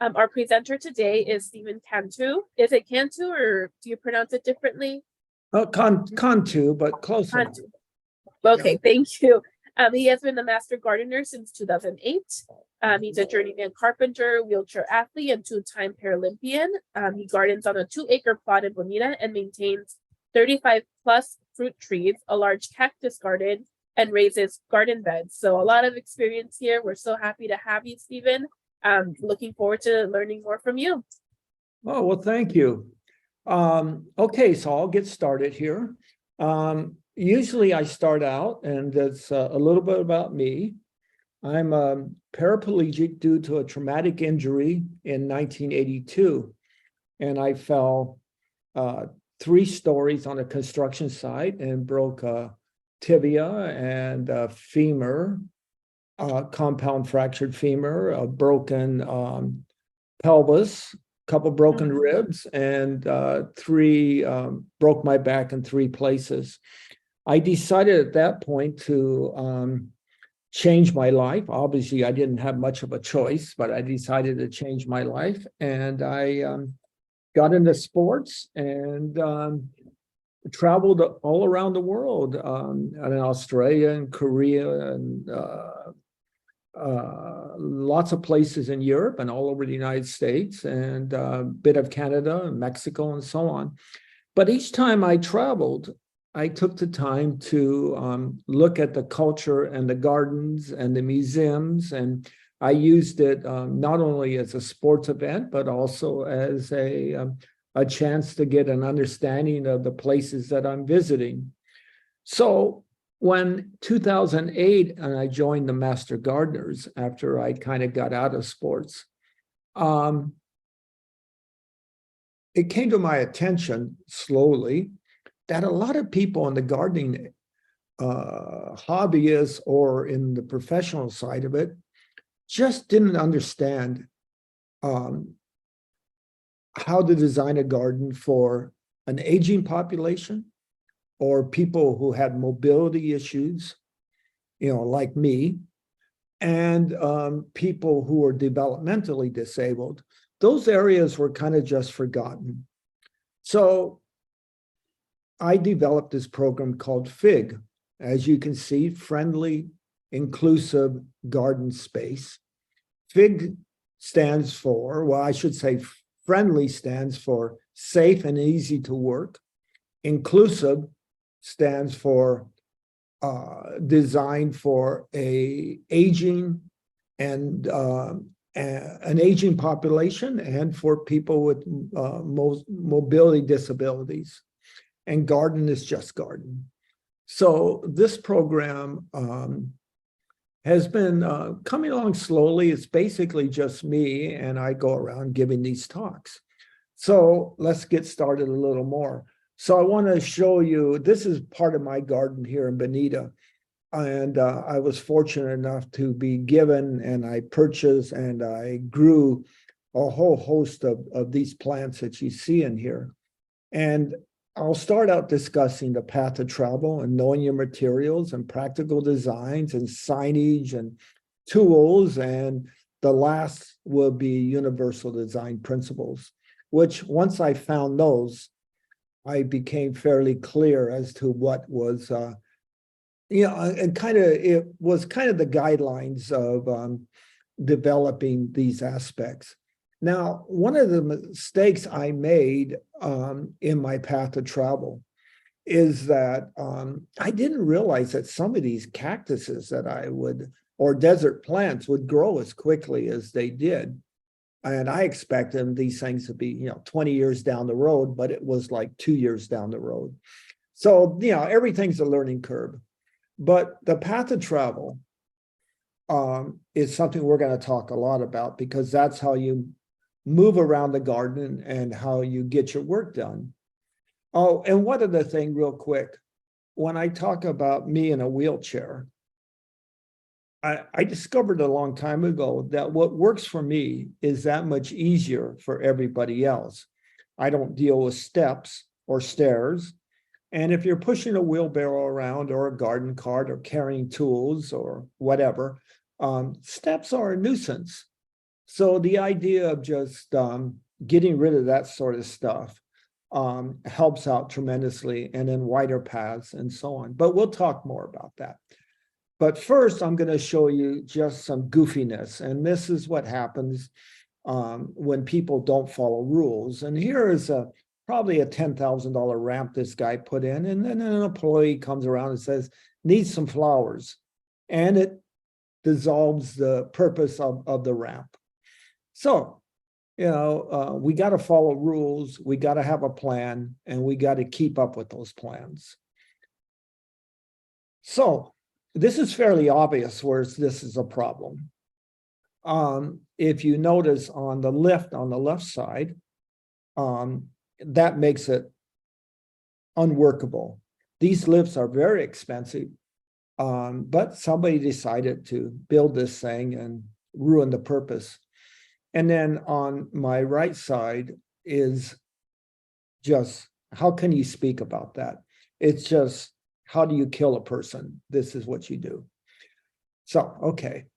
Our presenter today is Stephen Cantu. Is it Cantu or do you pronounce it differently? Cantu, but close enough. Cantu. Okay, thank you. He has been a master gardener since 2008. He's a journeyman carpenter, wheelchair athlete, and two-time Paralympian. He gardens on a 2-acre plot in Bonita and maintains 35 plus fruit trees, a large cactus garden, and raises garden beds. So a lot of experience here. We're so happy to have you, Stephen. Looking forward to learning more from you. Oh, well, thank you. Okay, so I'll get started here. Usually I start out, and that's a little bit about me. I'm paraplegic due to a traumatic injury in 1982, and I fell 3 stories on a construction site and broke a tibia and a femur, compound fractured femur, a broken pelvis, couple broken ribs, and 3 broke my back in 3 places. I decided at that point to change my life. Obviously, I didn't have much of a choice, but I decided to change my life, and I got into sports and traveled all around the world, in Australia and Korea and lots of places in Europe and all over the United States, and a bit of Canada and Mexico and so on. But each time I traveled, I took the time to look at the culture and the gardens and the museums, and I used it not only as a sports event, but also as a chance to get an understanding of the places that I'm visiting. So when 2008, and I joined the Master Gardeners after I kind of got out of sports, it came to my attention slowly that a lot of people in the gardening hobbyists or in the professional side of it just didn't understand how to design a garden for an aging population or people who had mobility issues, like me, and people who were developmentally disabled. Those areas were kind of just forgotten. So I developed this program called FIG. As you can see, Friendly Inclusive Garden Space. FIG stands for, well, I should say friendly stands for safe and easy to work. Inclusive stands for designed for an aging population and for people with mobility disabilities. And garden is just garden. So this program has been coming along slowly. It's basically just me, and I go around giving these talks. So let's get started a little more. So I want to show you, this is part of my garden here in Bonita. And I was fortunate enough to be given, and I purchased and I grew a whole host of these plants that you see in here. And I'll start out discussing the path of travel and knowing your materials and practical designs and signage and tools. And the last will be universal design principles, which once I found those, I became fairly clear as to what was, and it was kind of the guidelines of developing these aspects. Now, one of the mistakes I made in my path of travel is that I didn't realize that some of these cactuses that or desert plants would grow as quickly as they did. And I expected these things to be, 20 years down the road, but it was like 2 years down the road. So, everything's a learning curve. But the path of travel is something we're going to talk a lot about, because that's how you move around the garden and how you get your work done. Oh, and one other thing real quick. When I talk about me in a wheelchair, I discovered a long time ago that what works for me is that much easier for everybody else. I don't deal with steps or stairs. And if you're pushing a wheelbarrow around or a garden cart or carrying tools or whatever, steps are a nuisance. So the idea of just getting rid of that sort of stuff helps out tremendously, and then wider paths and so on. But we'll talk more about that. But first, I'm going to show you just some goofiness. And this is what happens when people don't follow rules. And here is probably a $10,000 ramp this guy put in. And then an employee comes around and says, needs some flowers. And it dissolves the purpose of the ramp. So, we got to follow rules. We got to have a plan, and we got to keep up with those plans. So this is fairly obvious where this is a problem. If you notice on the left side, that makes it unworkable. These lifts are very expensive, but somebody decided to build this thing and ruin the purpose. And then on my right side is just, how can you speak about that? It's just, how do you kill a person? This is what you do. So, okay.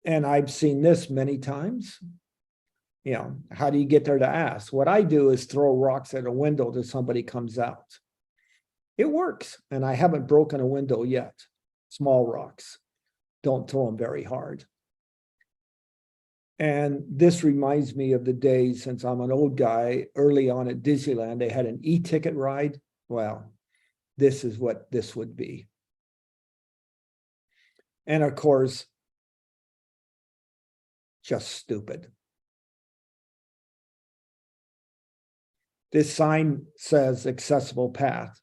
And I've seen this many times. How do you get there to ask? What I do is throw rocks at a window till somebody comes out. It works. And I haven't broken a window yet. Small rocks. Don't throw them very hard. And this reminds me of the days, since I'm an old guy, early on at Disneyland, they had an e-ticket ride. Well, this is what this would be. And of course, just stupid. This sign says accessible path.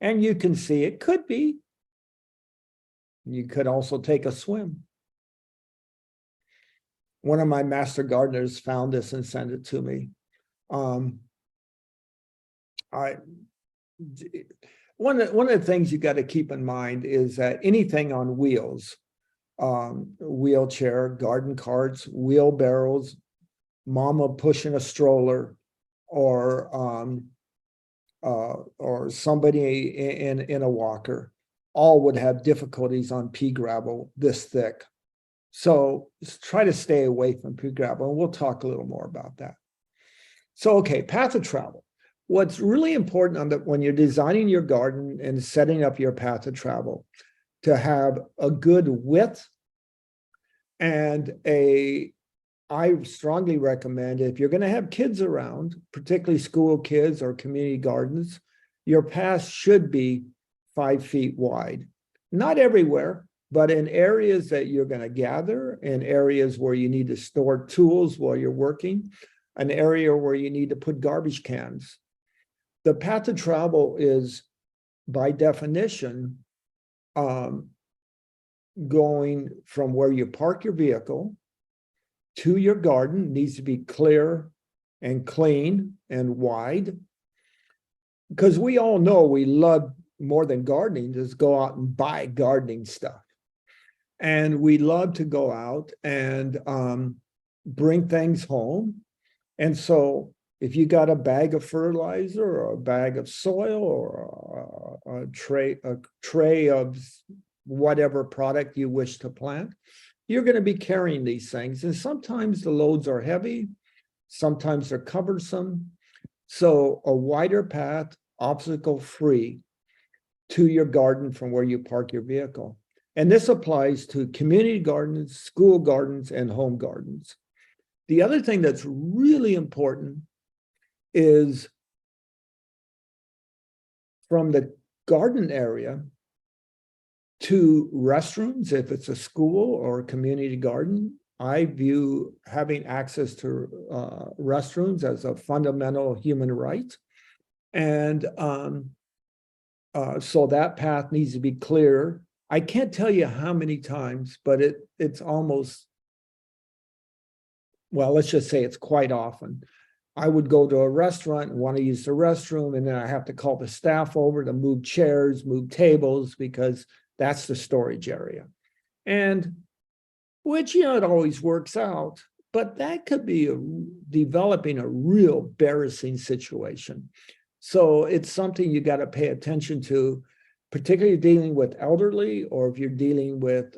And you can see it could be. You could also take a swim. One of my master gardeners found this and sent it to me. One of the things you got to keep in mind is that anything on wheels, wheelchair, garden carts, wheelbarrows, mama pushing a stroller, or somebody in a walker, all would have difficulties on pea gravel this thick. So try to stay away from pea gravel, and we'll talk a little more about that. So, okay, path of travel. What's really important when you're designing your garden and setting up your path of travel, to have a good width, and I strongly recommend, if you're going to have kids around, particularly school kids or community gardens, your path should be 5 feet wide. Not everywhere, but in areas that you're going to gather, in areas where you need to store tools while you're working, an area where you need to put garbage cans. The path of travel is, by definition, going from where you park your vehicle to your garden. Needs to be clear and clean and wide. Because we all know we love, more than gardening, just go out and buy gardening stuff. And we love to go out and bring things home. And so if you got a bag of fertilizer or a bag of soil or a tray of whatever product you wish to plant, you're going to be carrying these things. And sometimes the loads are heavy, sometimes they're cumbersome. So a wider path, obstacle-free, to your garden from where you park your vehicle. And this applies to community gardens, school gardens, and home gardens. The other thing that's really important is, from the garden area to restrooms, if it's a school or a community garden, I view having access to restrooms as a fundamental human right. And so that path needs to be clear. I can't tell you how many times, but it's almost, well, let's just say it's quite often. I would go to a restaurant and want to use the restroom, and then I have to call the staff over to move chairs, move tables, because that's the storage area. And which, it always works out, but that could be developing a real embarrassing situation. So it's something you got to pay attention to, particularly dealing with elderly, or if you're dealing with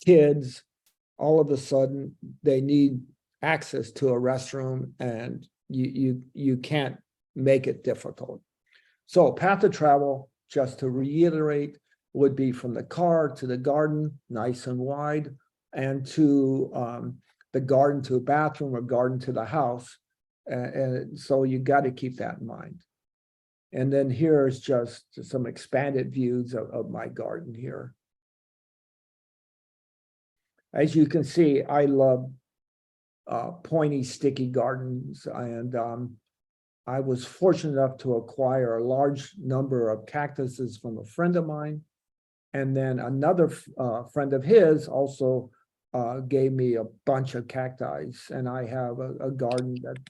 kids. All of a sudden they need access to a restroom, and you can't make it difficult. So path of travel, just to reiterate, would be from the car to the garden, nice and wide, and to the garden to a bathroom, or garden to the house. And so you got to keep that in mind. And then here's just some expanded views of my garden here. As you can see, I love pointy, sticky gardens, and I was fortunate enough to acquire a large number of cactuses from a friend of mine. And then another friend of his also gave me a bunch of cacti. And I have a garden that's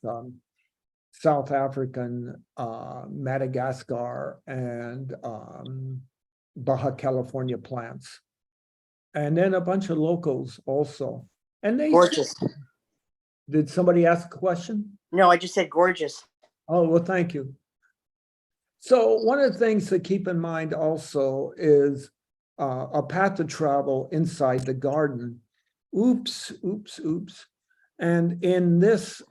South African, Madagascar, and Baja California plants. And then a bunch of locals also. And they Gorgeous. Did somebody ask a question? No, I just said gorgeous. Oh, well, thank you. So one of the things to keep in mind also is a path to travel inside the garden. Oops. And in this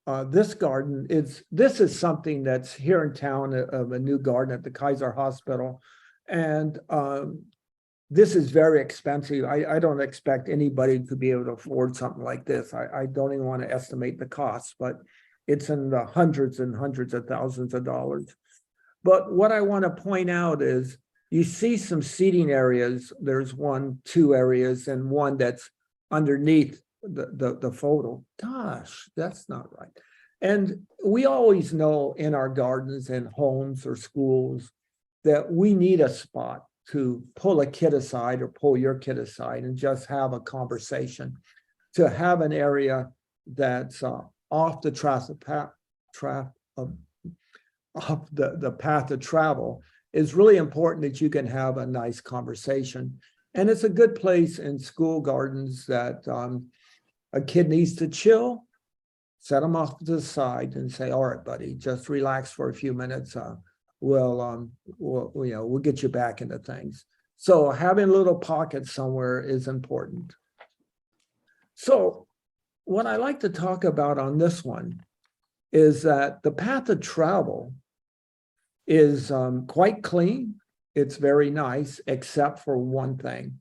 this garden, this is something that's here in town, of a new garden at the Kaiser Hospital. And this is very expensive. I don't expect anybody to be able to afford something like this. I don't even want to estimate the cost, but it's in the hundreds and hundreds of thousands of dollars. But what I want to point out is you see some seating areas. There's 1, 2 areas, and one that's underneath the photo. Gosh, that's not right. And we always know in our gardens and homes or schools that we need a spot to pull a kid aside, or pull your kid aside, and just have a conversation, to have an area that's off the the path of travel is really important, that you can have a nice conversation. And it's a good place in school gardens that a kid needs to chill, set them off to the side and say, all right, buddy, just relax for a few minutes. We'll get you back into things. So having a little pocket somewhere is important. So what I like to talk about on this one is that the path of travel is quite clean. It's very nice, except for one thing.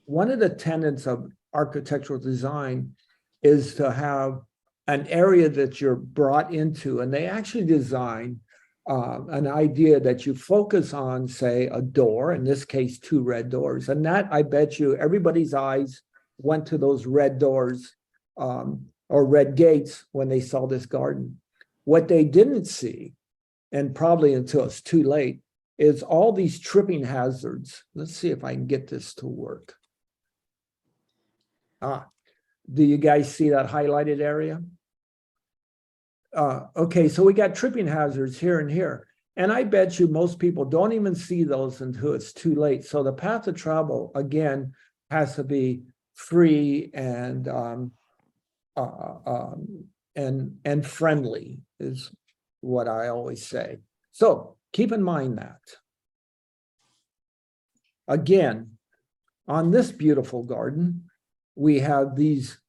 One of the tenets of architectural design is to have an area that you're brought into, and they actually design an idea that you focus on, say, a door, in this case, 2 red doors. And that, I bet you, everybody's eyes went to those red doors or red gates when they saw this garden. What they didn't see, and probably until it's too late, is all these tripping hazards. Let's see if I can get this to work. Do you guys see that highlighted area? Okay, so we got tripping hazards here and here. And I bet you most people don't even see those until it's too late. So the path of travel, again, has to be free and friendly, is what I always say. So keep in mind that. Again, on this beautiful garden, we have these,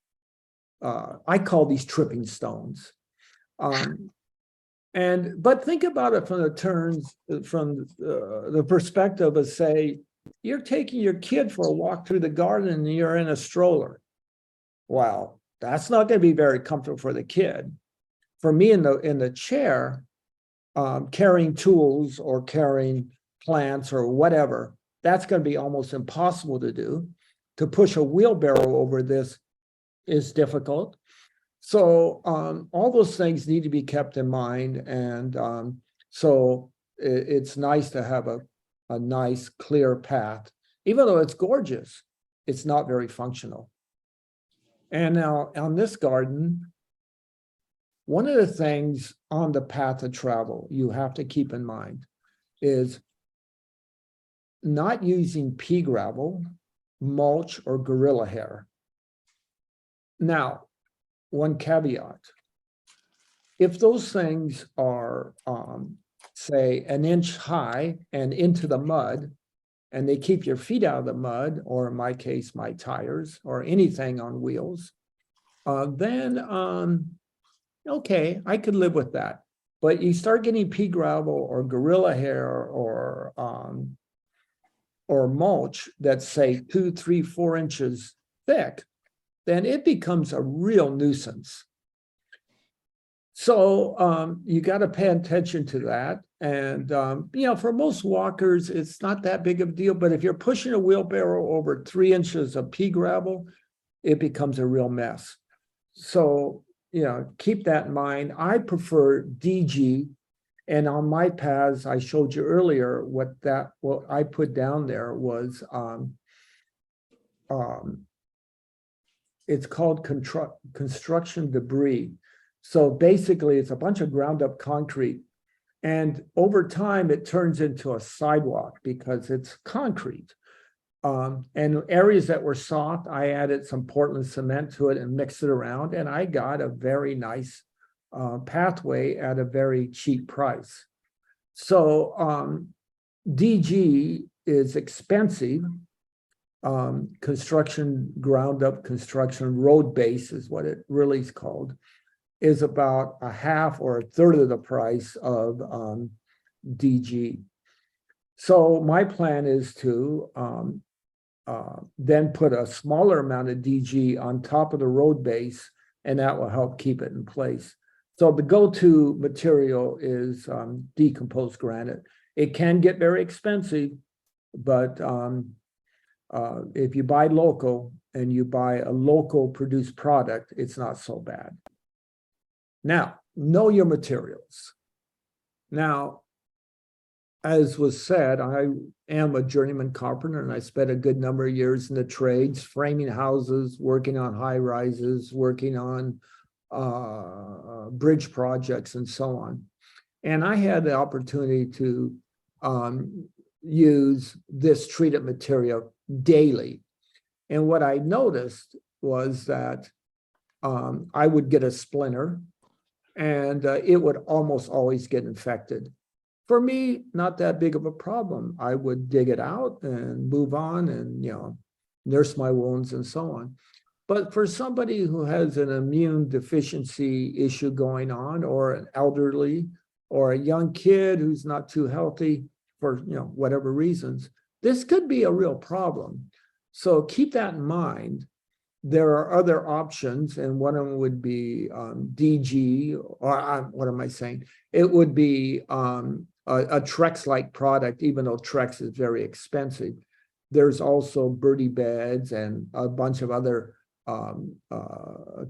I call these tripping stones. But think about it from the perspective of, say, you're taking your kid for a walk through the garden and you're in a stroller. Well, that's not going to be very comfortable for the kid. For me in the chair, carrying tools or carrying plants or whatever, that's going to be almost impossible to do. To push a wheelbarrow over this is difficult. So all those things need to be kept in mind. And so it's nice to have a nice, clear path. Even though it's gorgeous, it's not very functional. And now on this garden, one of the things on the path of travel you have to keep in mind is not using pea gravel, mulch, or gorilla hair. Now, one caveat: if those things are, say, 1 inch high and into the mud, and they keep your feet out of the mud, or in my case, my tires, or anything on wheels, then okay, I could live with that. But you start getting pea gravel or gorilla hair or mulch that's say 2, 3, 4 inches thick, then it becomes a real nuisance. So you got to pay attention to that. And for most walkers, it's not that big of a deal. But if you're pushing a wheelbarrow over 3 inches of pea gravel, it becomes a real mess. So keep that in mind. I prefer DG. And on my paths, I showed you earlier what I put down there was it's called construction debris. So basically, it's a bunch of ground up concrete. And over time, it turns into a sidewalk because it's concrete. And areas that were soft, I added some Portland cement to it and mixed it around. And I got a very nice pathway at a very cheap price. So DG is expensive. Construction, ground up construction, road base is what it really is called, is about a half or a third of the price of DG. So my plan is to then put a smaller amount of DG on top of the road base, and that will help keep it in place. So the go-to material is decomposed granite. It can get very expensive, but if you buy local and you buy a local produced product, it's not so bad. Now, know your materials. Now, as was said, I am a journeyman carpenter, and I spent a good number of years in the trades, framing houses, working on high rises, working on bridge projects, and so on. And I had the opportunity to use this treated material daily. And what I noticed was that I would get a splinter, and it would almost always get infected. For me, not that big of a problem. I would dig it out and move on and, nurse my wounds and so on. But for somebody who has an immune deficiency issue going on, or an elderly, or a young kid who's not too healthy for, whatever reasons, this could be a real problem. So keep that in mind. There are other options, and one of them would be DG, or what am I saying? It would be a Trex-like product, even though Trex is very expensive. There's also birdie beds and a bunch of other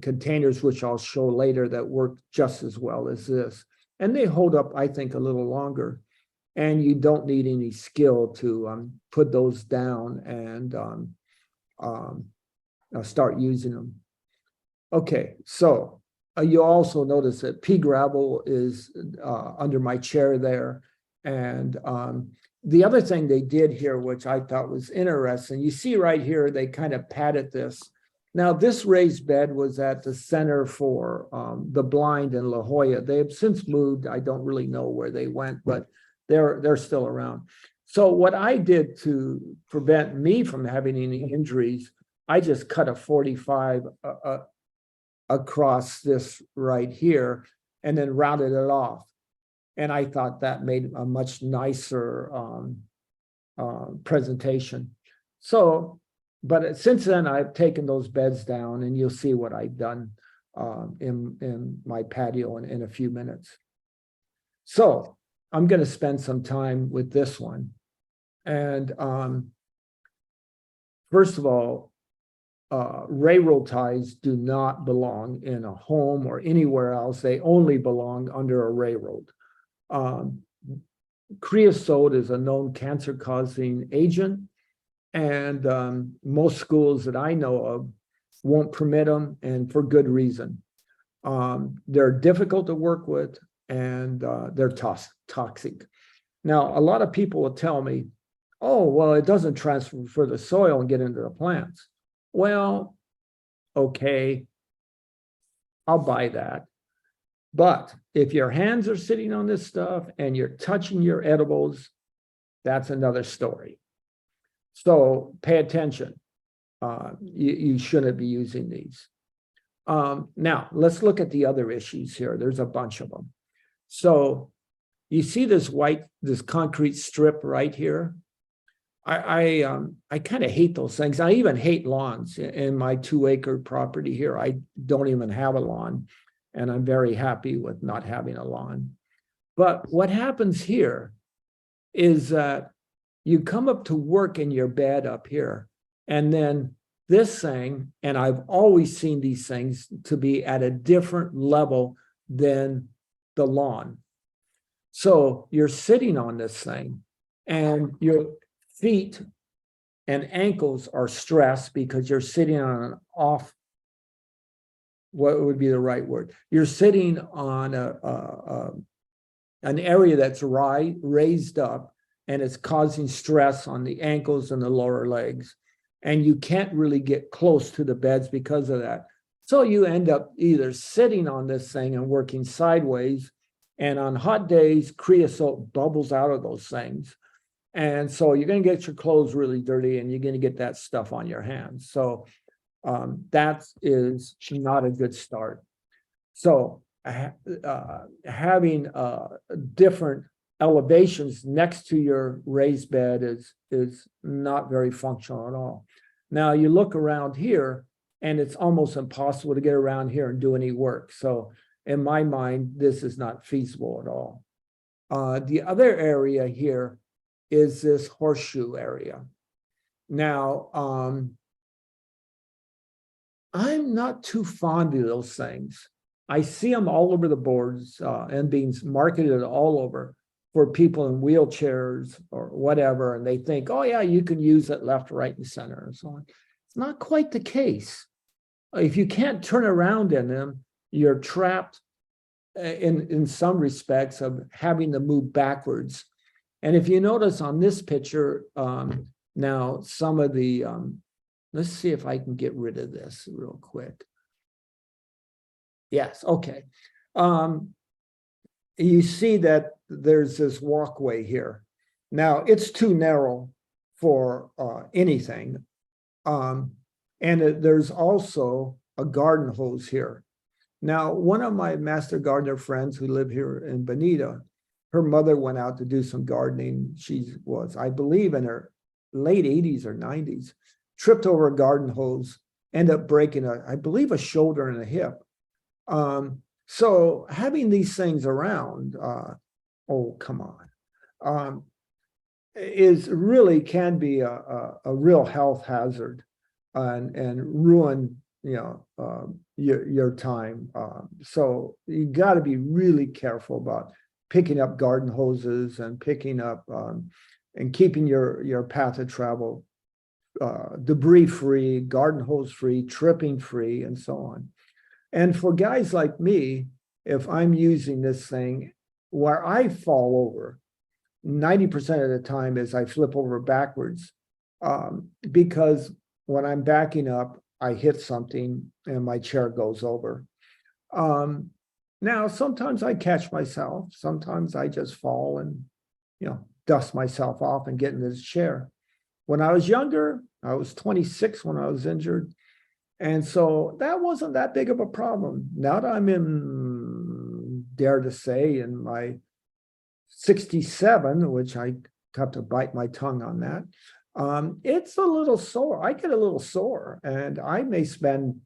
containers, which I'll show later, that work just as well as this. And they hold up, I think, a little longer. And you don't need any skill to put those down and start using them. Okay, so you also notice that pea gravel is under my chair there. And the other thing they did here, which I thought was interesting, you see right here, they kind of padded this. Now, this raised bed was at the Center for the Blind in La Jolla. They have since moved. I don't really know where they went, but they're still around. So what I did to prevent me from having any injuries, I just cut a 45 across this right here and then routed it off. And I thought that made a much nicer presentation. So, but since then, I've taken those beds down, and you'll see what I've done in my patio in a few minutes. So I'm going to spend some time with this one. And first of all, railroad ties do not belong in a home or anywhere else. They only belong under a railroad. Creosote is a known cancer-causing agent, and most schools that I know of won't permit them, and for good reason. They're difficult to work with, and they're toxic. Now, a lot of people will tell me, oh, well, it doesn't transfer for the soil and get into the plants. Well, okay, I'll buy that. But if your hands are sitting on this stuff and you're touching your edibles, that's another story. So pay attention. You shouldn't be using these. Now, let's look at the other issues here. There's a bunch of them. So you see this concrete strip right here? I kind of hate those things. I even hate lawns in my 2-acre property here. I don't even have a lawn, and I'm very happy with not having a lawn. But what happens here is that you come up to work in your bed up here, and then this thing, and I've always seen these things to be at a different level than the lawn. So you're sitting on this thing, and your feet and ankles are stressed because you're sitting on an what would be the right word? You're sitting on an area that's raised up, and it's causing stress on the ankles and the lower legs. And you can't really get close to the beds because of that. So you end up either sitting on this thing and working sideways, and on hot days, creosote bubbles out of those things. And so you're going to get your clothes really dirty, and you're going to get that stuff on your hands. So that is not a good start. So having different elevations next to your raised bed is not very functional at all. Now you look around here, and it's almost impossible to get around here and do any work. So in my mind, this is not feasible at all. The other area here is this horseshoe area. Now, I'm not too fond of those things. I see them all over the boards and being marketed all over for people in wheelchairs or whatever, and they think, oh yeah, you can use it left, right, and center, and so on. It's not quite the case. If you can't turn around in them, you're trapped in some respects of having to move backwards. And if you notice on this picture, now some of the, let's see if I can get rid of this real quick. Yes, okay. You see that there's this walkway here. Now it's too narrow for anything. And there's also a garden hose here. Now, one of my master gardener friends who live here in Bonita, her mother went out to do some gardening. She was, I believe, in her late 80s or 90s, tripped over a garden hose, ended up breaking, I believe, a shoulder and a hip. So having these things around, oh, come on, is really can be a real health hazard and ruin, your time. So you got to be really careful about picking up garden hoses and picking up and keeping your path of travel debris free, garden hose free, tripping free, and so on. And for guys like me, if I'm using this thing, where I fall over 90% of the time is I flip over backwards because when I'm backing up, I hit something and my chair goes over. Now, sometimes I catch myself. Sometimes I just fall and, dust myself off and get in this chair. When I was younger, I was 26 when I was injured. And so that wasn't that big of a problem. Now that I'm dare to say, in my 67, which I have to bite my tongue on that, it's a little sore. I get a little sore, and I may spend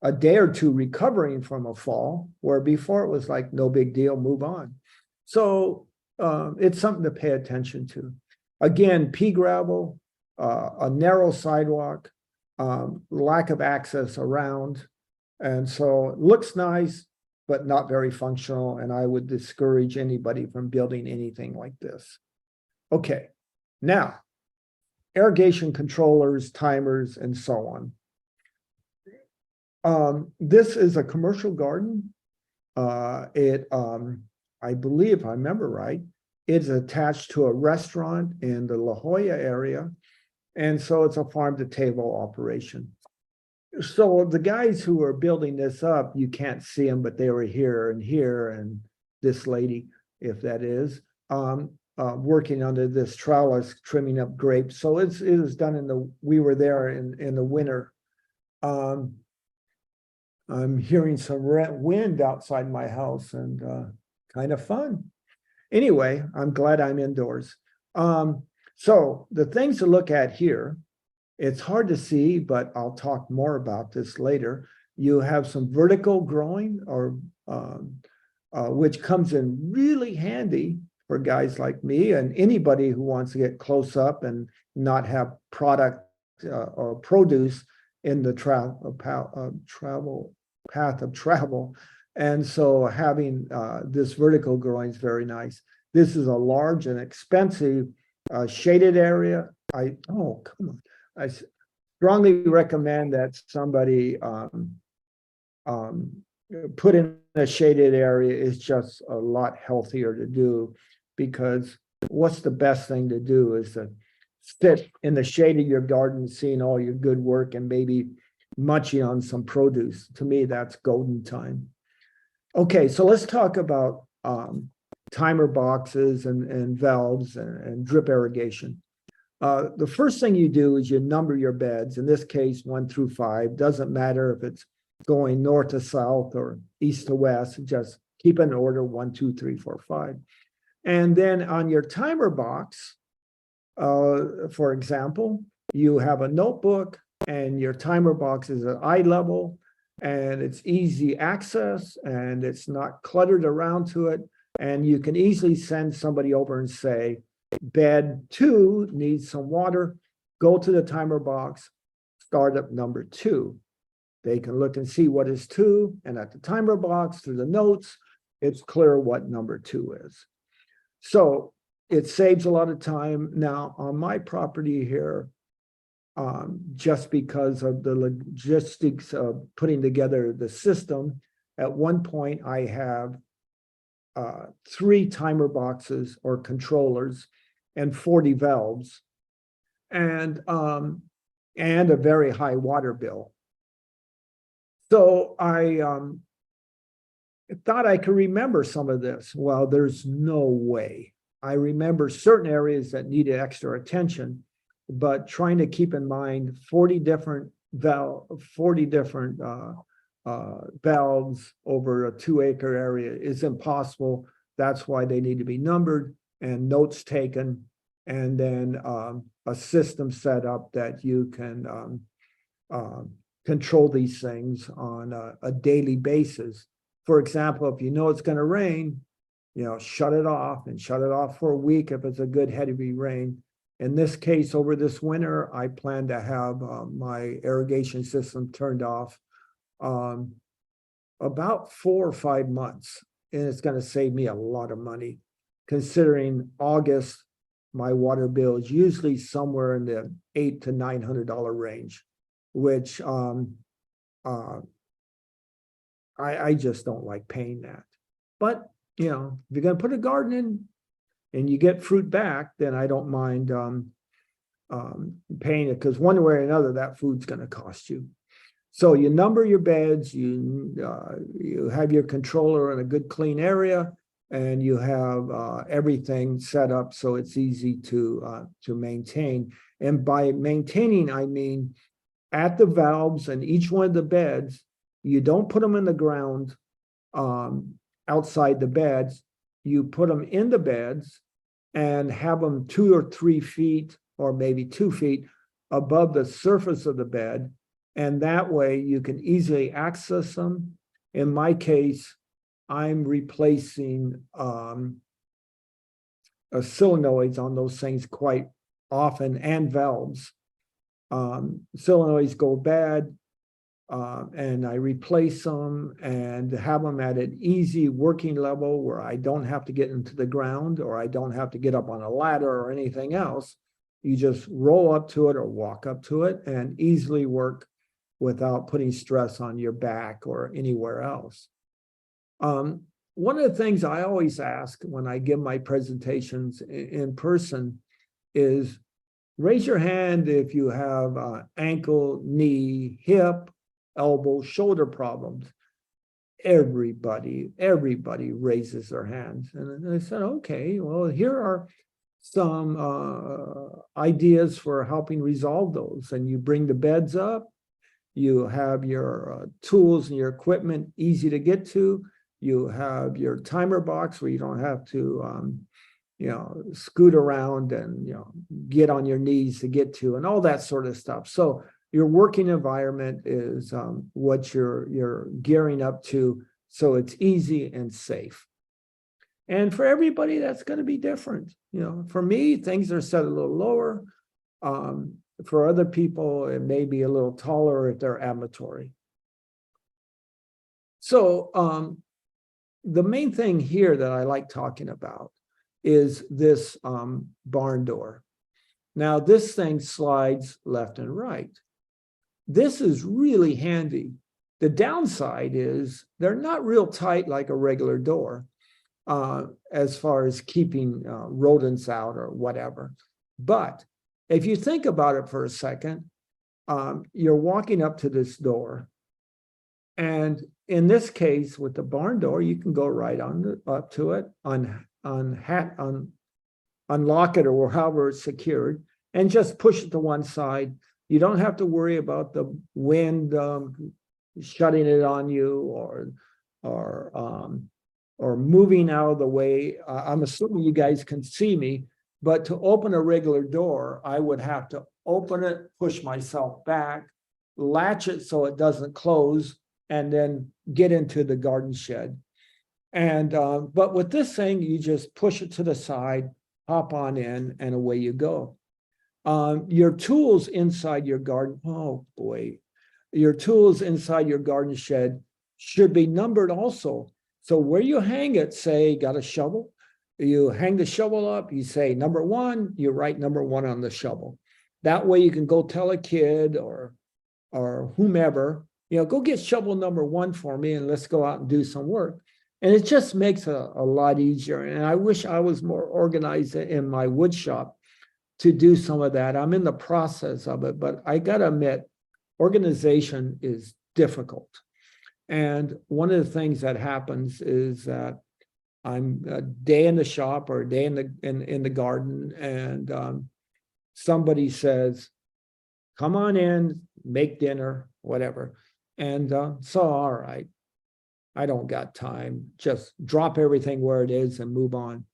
a day or two recovering from a fall, where before it was like no big deal, move on. So it's something to pay attention to. Again, pea gravel, a narrow sidewalk, lack of access around. And so it looks nice, but not very functional. And I would discourage anybody from building anything like this. Okay, now, irrigation controllers, timers, and so on. This is a commercial garden. I believe, if I remember right, it's attached to a restaurant in the La Jolla area. And so it's a farm to table operation. So the guys who are building this up, you can't see them, but they were here, and this lady, if that is, working under this trellis, trimming up grapes. So it was done we were there in the winter. I'm hearing some wind outside my house and kind of fun. Anyway, I'm glad I'm indoors. So the things to look at here, it's hard to see, but I'll talk more about this later. You have some vertical growing, or which comes in really handy for guys like me and anybody who wants to get close up and not have product or produce in the travel path of travel. And so having this vertical growing is very nice. This is a large and expensive shaded area. Oh, come on. I strongly recommend that somebody put in a shaded area. Is just a lot healthier to do, because what's the best thing to do is to sit in the shade of your garden, seeing all your good work and maybe munching on some produce. To me, that's golden time. Okay, so let's talk about timer boxes and valves and drip irrigation. The first thing you do is you number your beds. In this case, 1 through 5. Doesn't matter if it's going north to south or east to west. Just keep an order 1, 2, 3, 4, 5. And then on your timer box, for example, you have a notebook and your timer box is at eye level and it's easy access and it's not cluttered around to it. And you can easily send somebody over and say, bed 2 needs some water. Go to the timer box, start up number 2. They can look and see what is 2, and at the timer box through the notes, it's clear what number 2 is. So it saves a lot of time. Now on my property here, just because of the logistics of putting together the system, at one point I have 3 timer boxes or controllers and 40 valves, and a very high water bill. So I thought I could remember some of this. Well, there's no way. I remember certain areas that needed extra attention, but trying to keep in mind 40 different valves over a 2-acre area is impossible. That's why they need to be numbered and notes taken, and then a system set up that you can control these things on a daily basis. For example, if you know it's going to rain, shut it off, and shut it off for a week if it's a good heavy rain. In this case, over this winter, I plan to have my irrigation system turned off about 4 or 5 months, and it's going to save me a lot of money, considering August, my water bill is usually somewhere in the $800 to $900 range, which I just don't like paying that. But if you're going to put a garden in and you get fruit back, then I don't mind paying it, because one way or another that food's going to cost you. So you number your beds, you have your controller in a good clean area, and you have everything set up so it's easy to maintain. And by maintaining, I mean at the valves and each one of the beds, you don't put them in the ground outside the beds. You put them in the beds and have them 2 or 3 feet, or maybe 2 feet above the surface of the bed. And that way you can easily access them. In my case, I'm replacing solenoids on those things quite often, and valves. Solenoids go bad, and I replace them and have them at an easy working level where I don't have to get into the ground, or I don't have to get up on a ladder or anything else. You just roll up to it or walk up to it and easily work without putting stress on your back or anywhere else. One of the things I always ask when I give my presentations in person is, raise your hand if you have ankle, knee, hip, elbow, shoulder problems. Everybody raises their hands. And I said, okay, well, here are some ideas for helping resolve those. And you bring the beds up, You have your tools and your equipment easy to get to. You have your timer box where you don't have to, scoot around and, get on your knees to get to, and all that sort of stuff. So your working environment is what you're gearing up to, so it's easy and safe. And for everybody, that's going to be different. For me, things are set a little lower. For other people, it may be a little taller if they're ambulatory. So the main thing here that I like talking about is this barn door. Now, this thing slides left and right. This is really handy. The downside is they're not real tight like a regular door as far as keeping rodents out or whatever. But if you think about it for a second, you're walking up to this door. And in this case, with the barn door, you can go right up to it, unlock it or however it's secured, and just push it to one side. You don't have to worry about the wind shutting it on you or moving out of the way. I'm assuming you guys can see me, but to open a regular door, I would have to open it, push myself back, latch it so it doesn't close, and then get into the garden shed. And but with this thing, you just push it to the side, hop on in, and away you go. Your tools inside your garden, oh boy, your tools inside your garden shed should be numbered also. So where you hang it, say, got a shovel, you hang the shovel up, you say number one, you write number one on the shovel. That way you can go tell a kid or whomever, go get shovel number one for me and let's go out and do some work. And it just makes a lot easier. And I wish I was more organized in my wood shop to do some of that. I'm in the process of it, but I got to admit, organization is difficult. And one of the things that happens is that I'm a day in the shop or a day in the garden, and somebody says, come on in, make dinner, whatever. And so, all right, I don't got time. Just drop everything where it is and move on.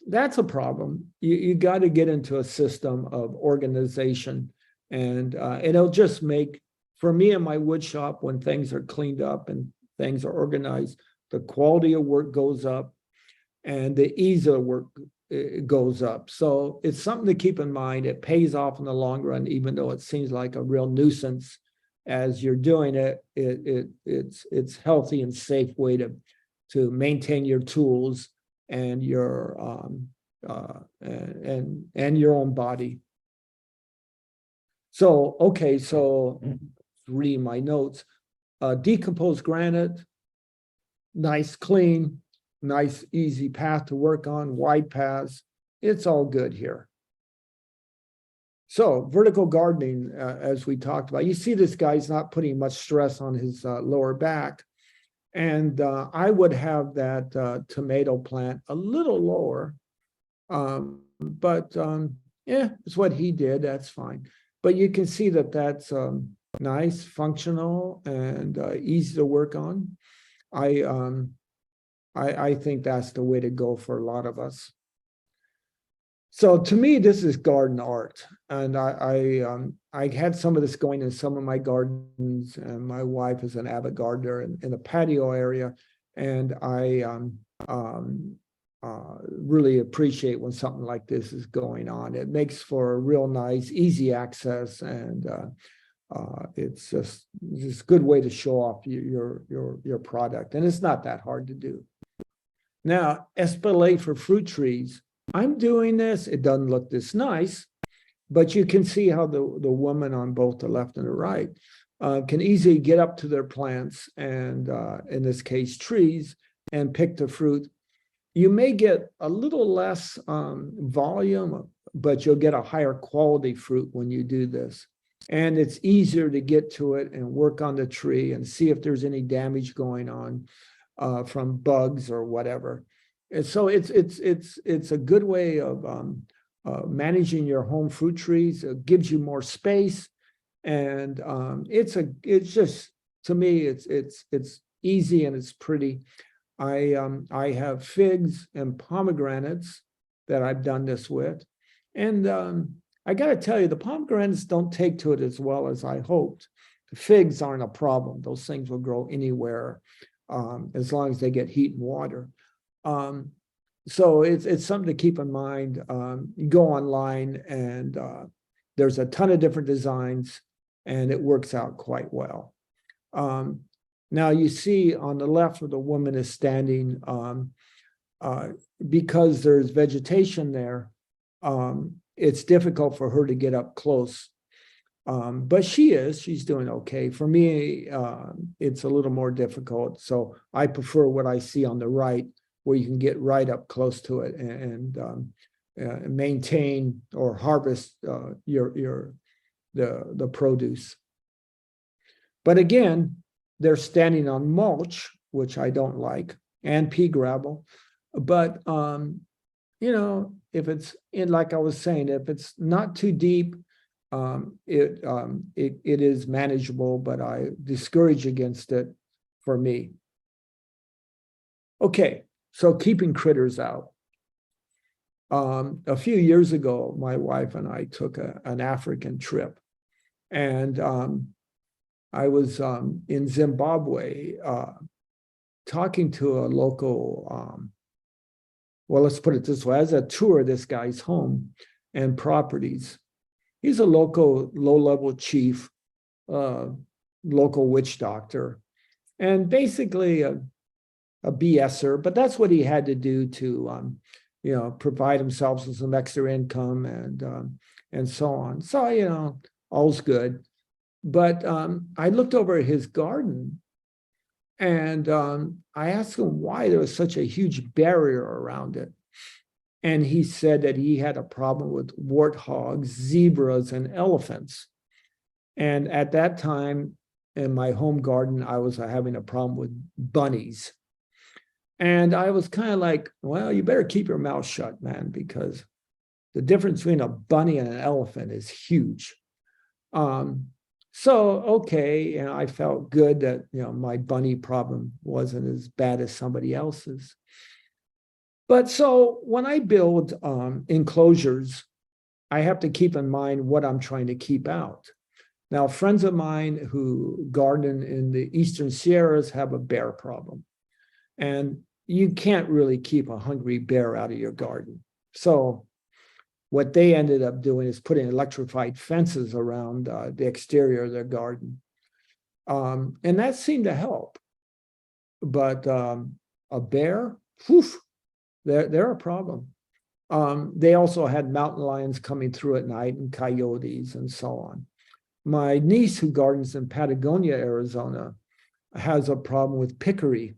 That's a problem. You got to get into a system of organization, and it'll just make, for me in my wood shop, when things are cleaned up and things are organized, the quality of work goes up and the ease of work goes up. So it's something to keep in mind. It pays off in the long run, even though it seems like a real nuisance as you're doing it. It's healthy and safe way to maintain your tools and your and your own body. So okay, so reading my notes, decomposed granite, nice, clean, nice, easy path to work on, wide paths. It's all good here. So vertical gardening, as we talked about, you see this guy's not putting much stress on his lower back. And I would have that tomato plant a little lower, but yeah, it's what he did. That's fine. But you can see that that's nice, functional, and easy to work on. I think that's the way to go for a lot of us. So to me, this is garden art, and I had some of this going in some of my gardens, and my wife is an avid gardener in the patio area, and I really appreciate when something like this is going on. It makes for a real nice, easy access, and it's just a good way to show off your product, and it's not that hard to do. Now, espalier for fruit trees. I'm doing this. It doesn't look this nice, but you can see how the woman on both the left and the right can easily get up to their plants and, in this case, trees, and pick the fruit. You may get a little less volume, but you'll get a higher quality fruit when you do this. And it's easier to get to it and work on the tree and see if there's any damage going on from bugs or whatever. And so it's a good way of managing your home fruit trees. It gives you more space. And it's just, to me, it's easy and it's pretty. I have figs and pomegranates that I've done this with. And I got to tell you, the pomegranates don't take to it as well as I hoped. The figs aren't a problem. Those things will grow anywhere as long as they get heat and water. So it's something to keep in mind. You go online and there's a ton of different designs and it works out quite well. Now you see on the left where the woman is standing, because there's vegetation there, it's difficult for her to get up close. But she's doing okay. For me, it's a little more difficult. So I prefer what I see on the right, where you can get right up close to it and maintain or harvest the produce. But again, they're standing on mulch, which I don't like, and pea gravel. But if it's in, like I was saying, if it's not too deep, it is manageable, but I discourage against it for me. Okay, so keeping critters out. A few years ago, my wife and I took an African trip, and I was in Zimbabwe talking to a local, well, let's put it this way, as a tour of this guy's home and properties. He's a local low-level chief, local witch doctor, and basically a BSer, but that's what he had to do to, provide himself with some extra income and so on. So, all's good. But I looked over at his garden and I asked him why there was such a huge barrier around it. And he said that he had a problem with warthogs, zebras, and elephants. And at that time in my home garden, I was having a problem with bunnies. And I was kind of like, well, you better keep your mouth shut, man, because the difference between a bunny and an elephant is huge. So, okay, and I felt good that, my bunny problem wasn't as bad as somebody else's. But so when I build enclosures, I have to keep in mind what I'm trying to keep out. Now, friends of mine who garden in the Eastern Sierras have a bear problem. And you can't really keep a hungry bear out of your garden. So what they ended up doing is putting electrified fences around the exterior of their garden. And that seemed to help. But a bear, they're a problem. They also had mountain lions coming through at night and coyotes and so on. My niece, who gardens in Patagonia, Arizona, has a problem with peccary.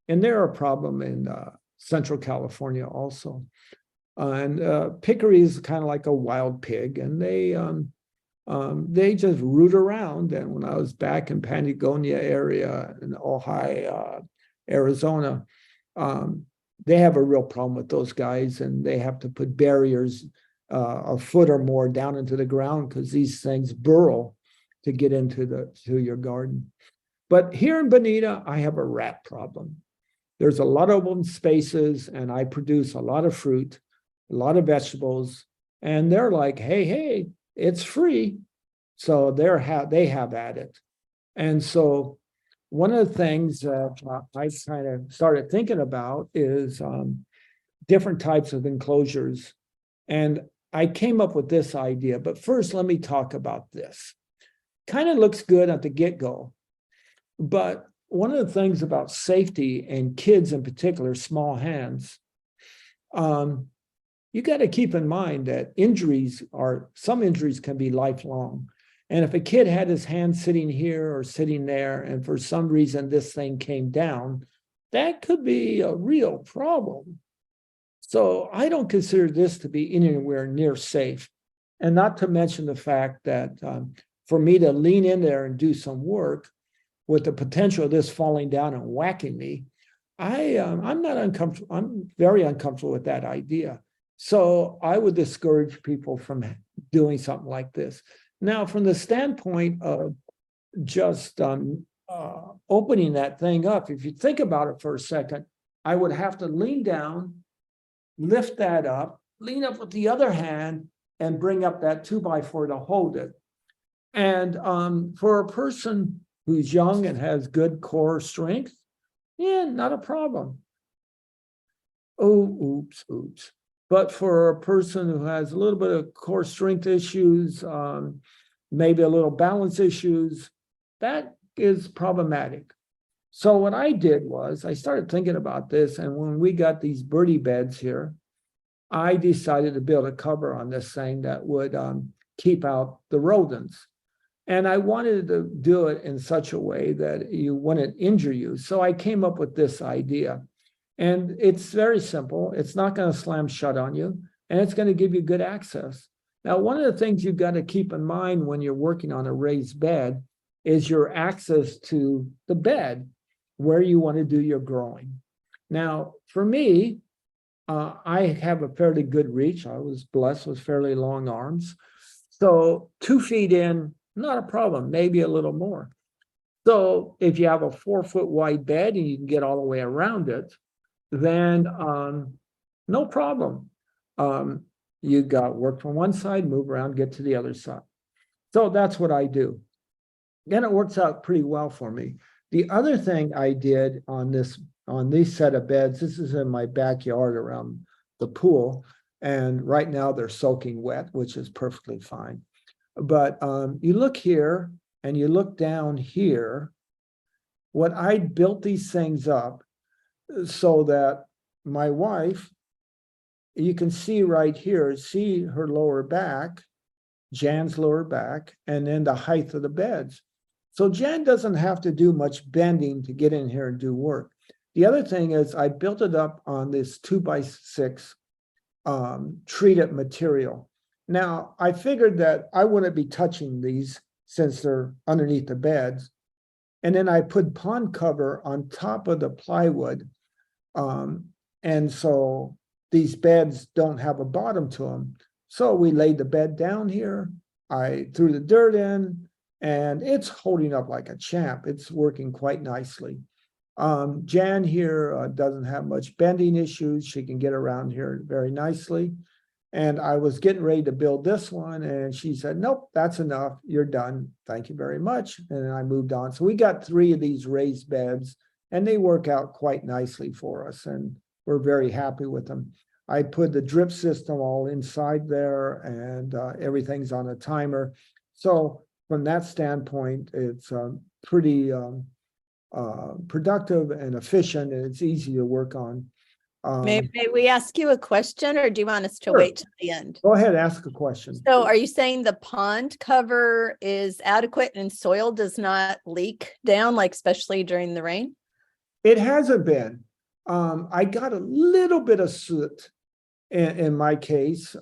And they're a problem in Central California also. And peccary is kind of like a wild pig, and they just root around. And when I was back in Patagonia area in Ojai, Arizona, they have a real problem with those guys, and they have to put barriers a foot or more down into the ground because these things burrow to get into your garden. But here in Bonita, I have a rat problem. There's a lot of open spaces, and I produce a lot of fruit, a lot of vegetables, and they're like, hey, it's free. So they have at it. And so one of the things that I kind of started thinking about is different types of enclosures. And I came up with this idea, but first let me talk about this. Kind of looks good at the get-go, but one of the things about safety and kids in particular, small hands, you got to keep in mind that some injuries can be lifelong. And if a kid had his hand sitting here or sitting there, and for some reason this thing came down, that could be a real problem. So I don't consider this to be anywhere near safe. And not to mention the fact that for me to lean in there and do some work with the potential of this falling down and whacking me, I'm not uncomfortable. I'm very uncomfortable with that idea. So I would discourage people from doing something like this. Now, from the standpoint of just opening that thing up, if you think about it for a second, I would have to lean down, lift that up, lean up with the other hand, and bring up that 2x4 to hold it. And for a person who's young and has good core strength, yeah, not a problem. Oh, oops. But for a person who has a little bit of core strength issues, maybe a little balance issues, that is problematic. So what I did was I started thinking about this, and when we got these birdie beds here, I decided to build a cover on this thing that would keep out the rodents. And I wanted to do it in such a way that you wouldn't injure you. So I came up with this idea. And it's very simple. It's not going to slam shut on you, and it's going to give you good access. Now, one of the things you've got to keep in mind when you're working on a raised bed is your access to the bed where you want to do your growing. Now, for me, I have a fairly good reach. I was blessed with fairly long arms. So 2 feet in, not a problem, maybe a little more. So if you have a 4-foot wide bed and you can get all the way around it, then no problem. You got work from one side, move around, get to the other side. So that's what I do. And it works out pretty well for me. The other thing I did on this set of beds, this is in my backyard around the pool, and right now they're soaking wet, which is perfectly fine. But you look here and you look down here, what I built these things up so that my wife, you can see right here, see her lower back, Jan's lower back, and then the height of the beds. So Jan doesn't have to do much bending to get in here and do work. The other thing is I built it up on this 2x6 treated material. Now, I figured that I wouldn't be touching these since they're underneath the beds. And then I put pond cover on top of the plywood. And so these beds don't have a bottom to them. So we laid the bed down here. I threw the dirt in, and it's holding up like a champ. It's working quite nicely. Jan here doesn't have much bending issues. She can get around here very nicely. And I was getting ready to build this one, and she said, nope, that's enough. You're done. Thank you very much. And I moved on. So we got 3 of these raised beds, and they work out quite nicely for us, and we're very happy with them. I put the drip system all inside there, and everything's on a timer. So from that standpoint, it's pretty productive and efficient, and it's easy to work on. May we ask you a question, or do you want us to Sure. wait till the end? Go ahead, ask a question. So are you saying the pond cover is adequate and soil does not leak down, like especially during the rain? It hasn't been. I got a little bit of soot in my case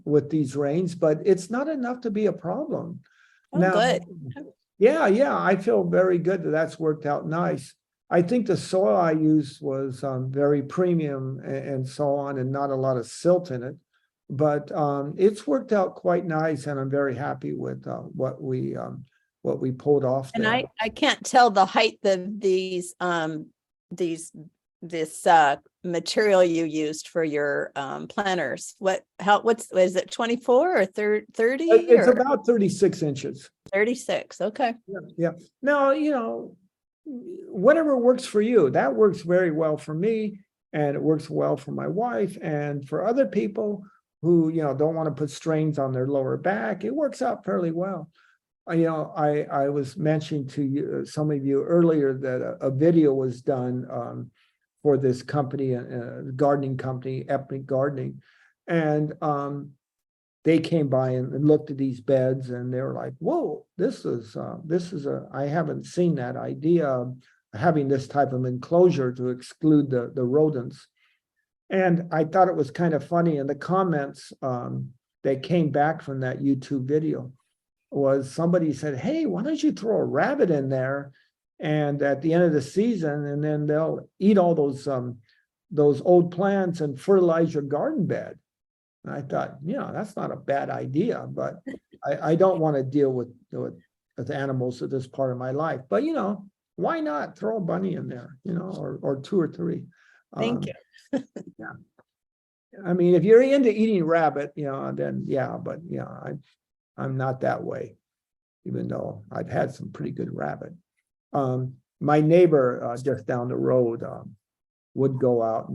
with these rains, but it's not enough to be a problem. Oh, Now, good. Yeah, I feel very good that that's worked out nice. I think the soil I used was very premium and so on, and not a lot of silt in it. But it's worked out quite nice, and I'm very happy with what we pulled off And there. I can't tell the height of this material you used for your planters. Is it 24 or 30? It's about 36 inches. 36. Okay. Yeah. Now, whatever works for you, that works very well for me, and it works well for my wife, and for other people who, don't want to put strains on their lower back, it works out fairly well. I was mentioning to you, some of you earlier, that a video was done for this company, gardening company, Ethnic Gardening, and they came by and looked at these beds, and they were like, whoa, this is I haven't seen that idea of having this type of enclosure to exclude the rodents. And I thought it was kind of funny in the comments that came back from that YouTube video was somebody said, hey, why don't you throw a rabbit in there, and at the end of the season, and then they'll eat all those old plants and fertilize your garden bed. And I thought, that's not a bad idea, but I don't want to deal with animals at this part of my life. But why not throw a bunny in there, or two or three? Thank you. Yeah. I mean, if you're into eating rabbit, then but I'm not that way, even though I've had some pretty good rabbit. My neighbor just down the road would go out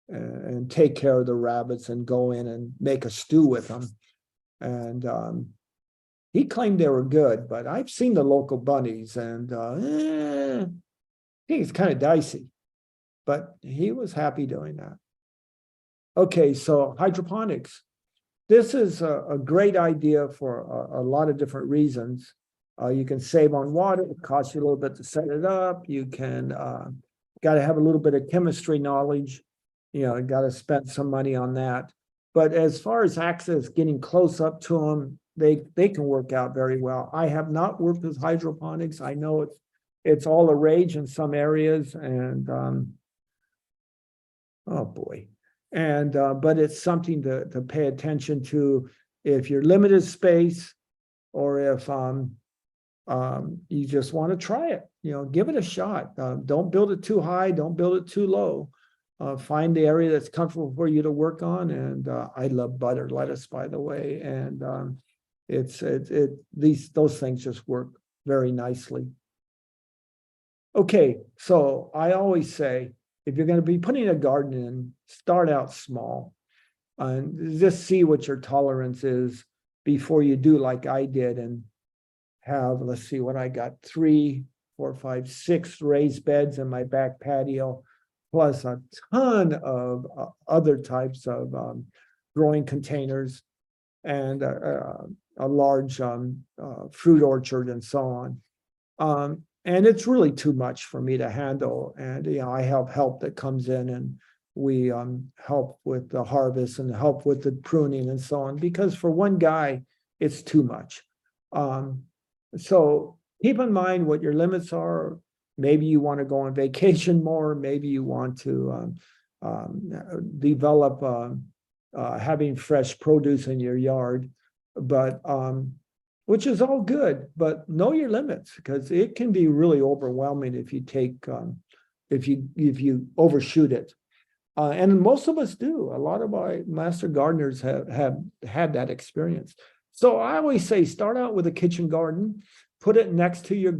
and take care of the rabbits and go in and make a stew with them. And he claimed they were good, but I've seen the local bunnies, and I think it's kind of dicey. But he was happy doing that. Okay, so hydroponics. This is a great idea for a lot of different reasons. You can save on water. It costs you a little bit to set it up. You can got to have a little bit of chemistry knowledge. Got to spend some money on that. But as far as access, getting close up to them, they can work out very well. I have not worked with hydroponics. I know it's all the rage in some areas, and oh boy. And but it's something to pay attention to if you're limited space, or if you just want to try it. Give it a shot. Don't build it too high. Don't build it too low. Find the area that's comfortable for you to work on. And I love butter lettuce, by the way. And those things just work very nicely. Okay, so I always say, if you're going to be putting a garden in, start out small and just see what your tolerance is before you do like I did and have, let's see what I got, 3, 4, 5, 6 raised beds in my back patio, plus a ton of other types of growing containers, and a large fruit orchard and so on. And it's really too much for me to handle. And I have help that comes in, and we help with the harvest and help with the pruning and so on, because for one guy, it's too much. So keep in mind what your limits are. Maybe you want to go on vacation more. Maybe you want to develop having fresh produce in your yard, but which is all good, but know your limits, because it can be really overwhelming if you take if you overshoot it. And most of us do. A lot of my master gardeners have had that experience. So I always say, start out with a kitchen garden, put it next to your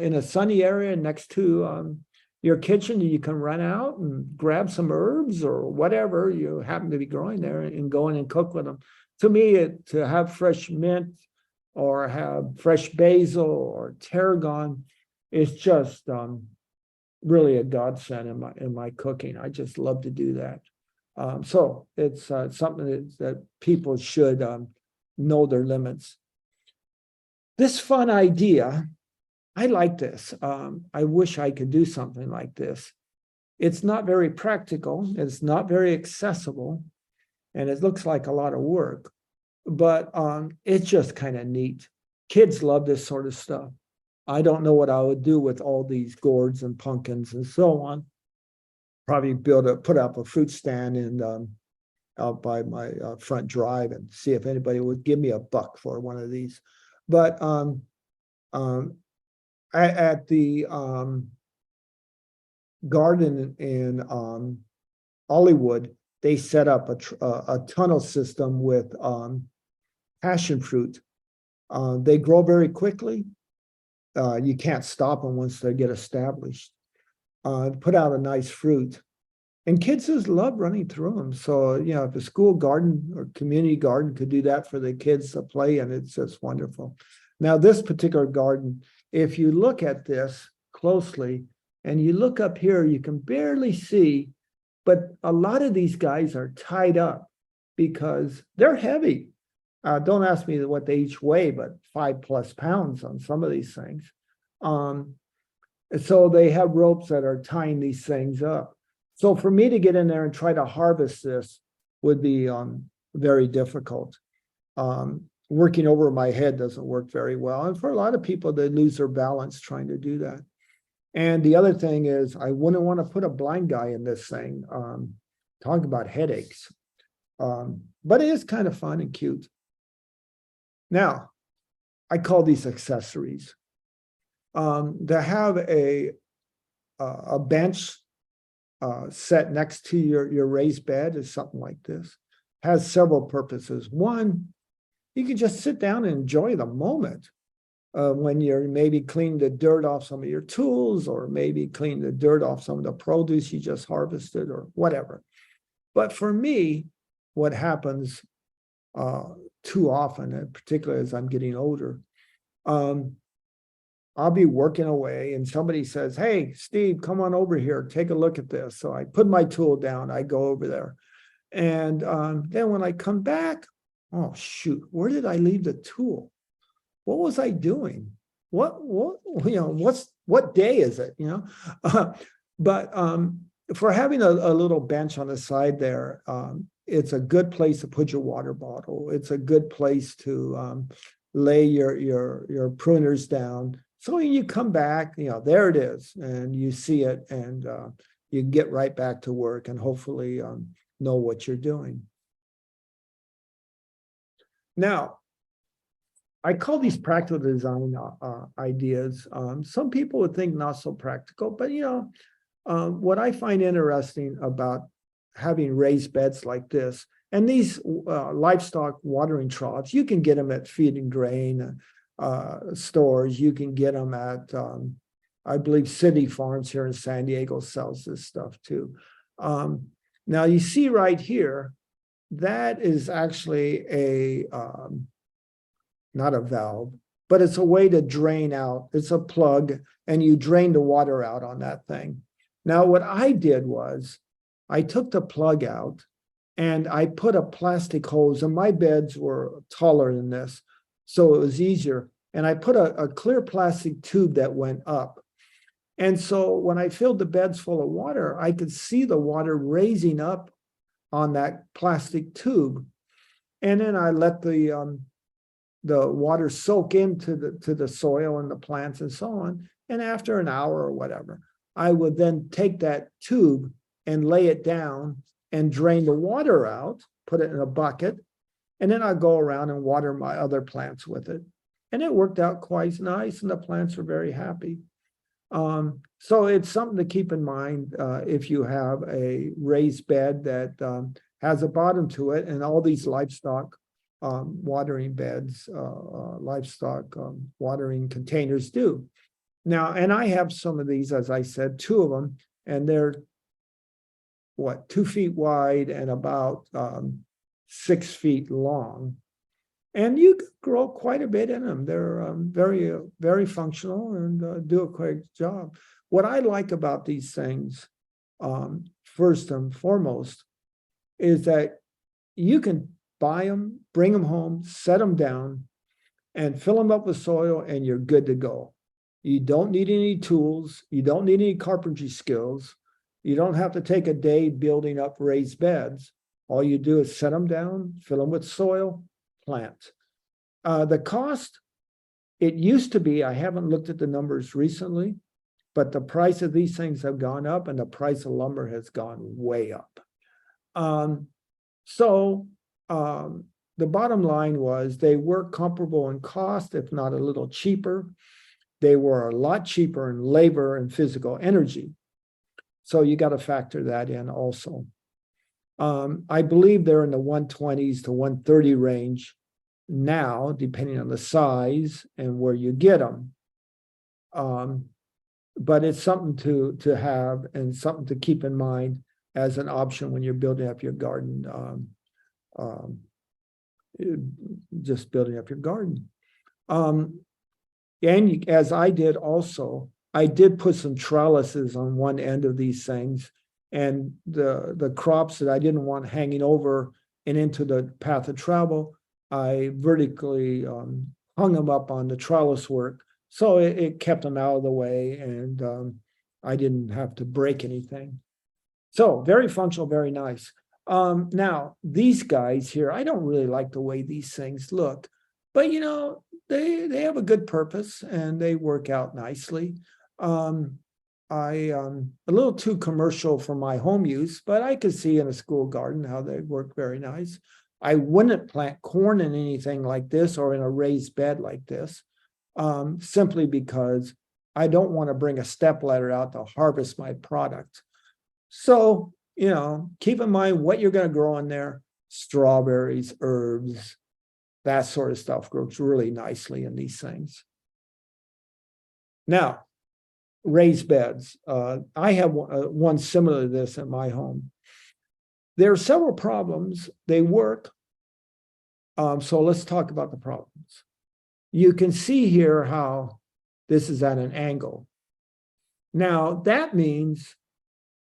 in a sunny area next to your kitchen. You can run out and grab some herbs or whatever you happen to be growing there and go in and cook with them. To me, to have fresh mint or have fresh basil or tarragon, it's just really a godsend in my cooking. I just love to do that. So it's something that people should know their limits. This fun idea, I like this. I wish I could do something like this. It's not very practical. It's not very accessible, and it looks like a lot of work. But it's just kind of neat. Kids love this sort of stuff. I don't know what I would do with all these gourds and pumpkins and so on. Probably put up a fruit stand out by my front drive and see if anybody would give me $1 for one of these. But at the garden in Hollywood, they set up a tunnel system with passion fruit. They grow very quickly. You can't stop them once they get established. Put out a nice fruit. And kids just love running through them. So, if a school garden or community garden could do that for the kids to play in, it's just wonderful. Now, this particular garden, if you look at this closely and you look up here, you can barely see, but a lot of these guys are tied up because they're heavy. Don't ask me what they each weigh, but 5+ pounds on some of these things. So they have ropes that are tying these things up. So for me to get in there and try to harvest this would be very difficult. Working over my head doesn't work very well. And for a lot of people, they lose their balance trying to do that. And the other thing is, I wouldn't want to put a blind guy in this thing. talk about headaches. But it is kind of fun and cute. Now, I call these accessories. To have a bench set next to your raised bed is something like this. Has several purposes. One, you can just sit down and enjoy the moment when you're maybe cleaning the dirt off some of your tools, or maybe clean the dirt off some of the produce you just harvested, or whatever. But for me, what happens too often, and particularly as I'm getting older, I'll be working away and somebody says, "Hey, Steve, come on over here, take a look at this." So I put my tool down, I go over there. And then when I come back, oh, shoot, where did I leave the tool? What was I doing? What day is it? But for having a little bench on the side there, it's a good place to put your water bottle. It's a good place to lay your pruners down. So when you come back, there it is, and you see it, and you get right back to work, and hopefully know what you're doing. Now, I call these practical design ideas. Some people would think not so practical, but what I find interesting about having raised beds like this, and these livestock watering troughs, you can get them at feed and grain stores. You can get them at, I believe, City Farms here in San Diego sells this stuff too. Now you see right here, that is actually not a valve, but it's a way to drain out. It's a plug, and you drain the water out on that thing. Now, what I did was I took the plug out and I put a plastic hose, and my beds were taller than this, so it was easier. And I put a clear plastic tube that went up. And so when I filled the beds full of water, I could see the water raising up on that plastic tube. And then I let the water soak into the soil and the plants and so on. And after an hour or whatever, I would then take that tube and lay it down and drain the water out, put it in a bucket, and then I'd go around and water my other plants with it. And it worked out quite nice, and the plants were very happy. So it's something to keep in mind if you have a raised bed that has a bottom to it, and all these livestock watering beds, livestock watering containers do. Now, and I have some of these, as I said, 2 of them, and they're 2 feet wide and about 6 feet long. And you can grow quite a bit in them. They're very, very functional and do a great job. What I like about these things, first and foremost, is that you can buy them, bring them home, set them down, and fill them up with soil, and you're good to go. You don't need any tools. You don't need any carpentry skills. You don't have to take a day building up raised beds. All you do is set them down, fill them with soil, plant. The cost, it used to be, I haven't looked at the numbers recently, but the price of these things have gone up, and the price of lumber has gone way up. So the bottom line was they were comparable in cost, if not a little cheaper. They were a lot cheaper in labor and physical energy. So you got to factor that in also. I believe they're in the 120s to 130 range now, depending on the size and where you get them. But it's something to have and something to keep in mind as an option when you're building up your garden, just building up your garden. And as I did also, I did put some trellises on one end of these things, and the crops that I didn't want hanging over and into the path of travel, I vertically hung them up on the trellis work, so it kept them out of the way, and I didn't have to break anything. So very functional, very nice. Now, these guys here, I don't really like the way these things look, but they have a good purpose and they work out nicely. a little too commercial for my home use, but I could see in a school garden how they work very nice. I wouldn't plant corn in anything like this or in a raised bed like this, simply because I don't want to bring a step ladder out to harvest my product. So, keep in mind what you're going to grow in there: strawberries, herbs, that sort of stuff grows really nicely in these things. Now, raised beds. I have one similar to this at my home. There are several problems. They work. So let's talk about the problems. You can see here how this is at an angle. Now, that means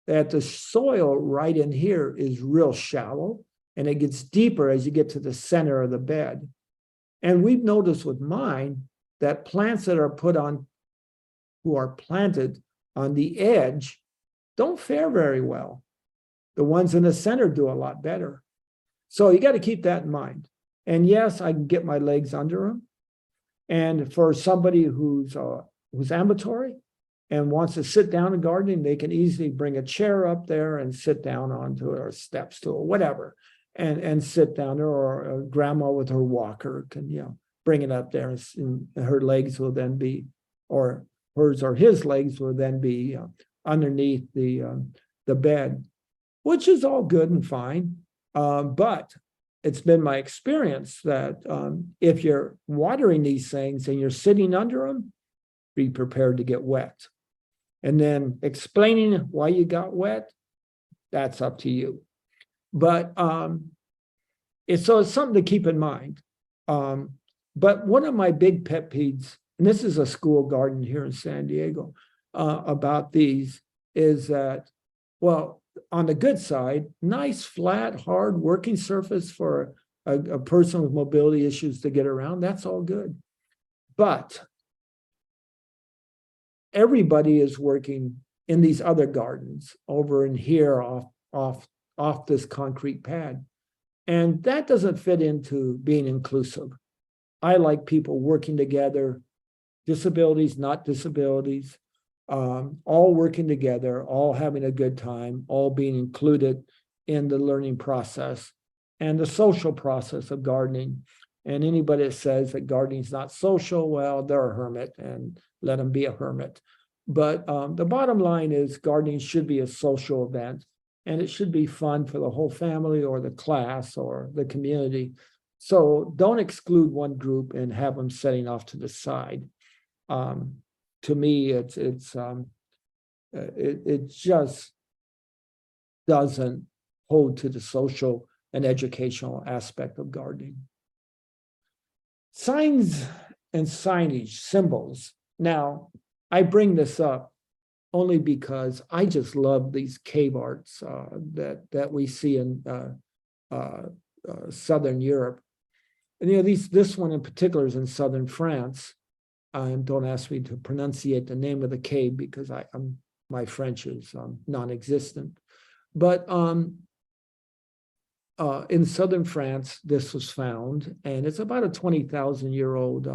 that the soil right in here is real shallow, and it gets deeper as you get to the center of the bed. And we've noticed with mine that plants that are who are planted on the edge don't fare very well. The ones in the center do a lot better. So you got to keep that in mind. And yes, I can get my legs under them. And for somebody who's ambulatory and wants to sit down in gardening, they can easily bring a chair up there and sit down onto it, or steps to it, whatever, and sit down there. Or a grandma with her walker can, bring it up there, and her legs will then be, or hers or his legs will then be underneath the bed, which is all good and fine. But it's been my experience that if you're watering these things and you're sitting under them, be prepared to get wet. And then explaining why you got wet, that's up to you. But it's something to keep in mind. But one of my big pet peeves, and this is a school garden here in San Diego, about these is that, well, on the good side, nice, flat, hard working surface for a person with mobility issues to get around, that's all good. But everybody is working in these other gardens over in here off this concrete pad. And that doesn't fit into being inclusive. I like people working together, disabilities, not disabilities, all working together, all having a good time, all being included in the learning process and the social process of gardening. And anybody that says that gardening is not social, well, they're a hermit, and let them be a hermit. But the bottom line is gardening should be a social event, and it should be fun for the whole family or the class or the community. So don't exclude one group and have them setting off to the side. To me, it just doesn't hold to the social and educational aspect of gardening. Signs and signage, symbols. Now, I bring this up only because I just love these cave arts that we see in Southern Europe. And this one in particular is in Southern France. And don't ask me to pronunciate the name of the cave because my French is non-existent. But in Southern France, this was found, and it's about a 20,000-year-old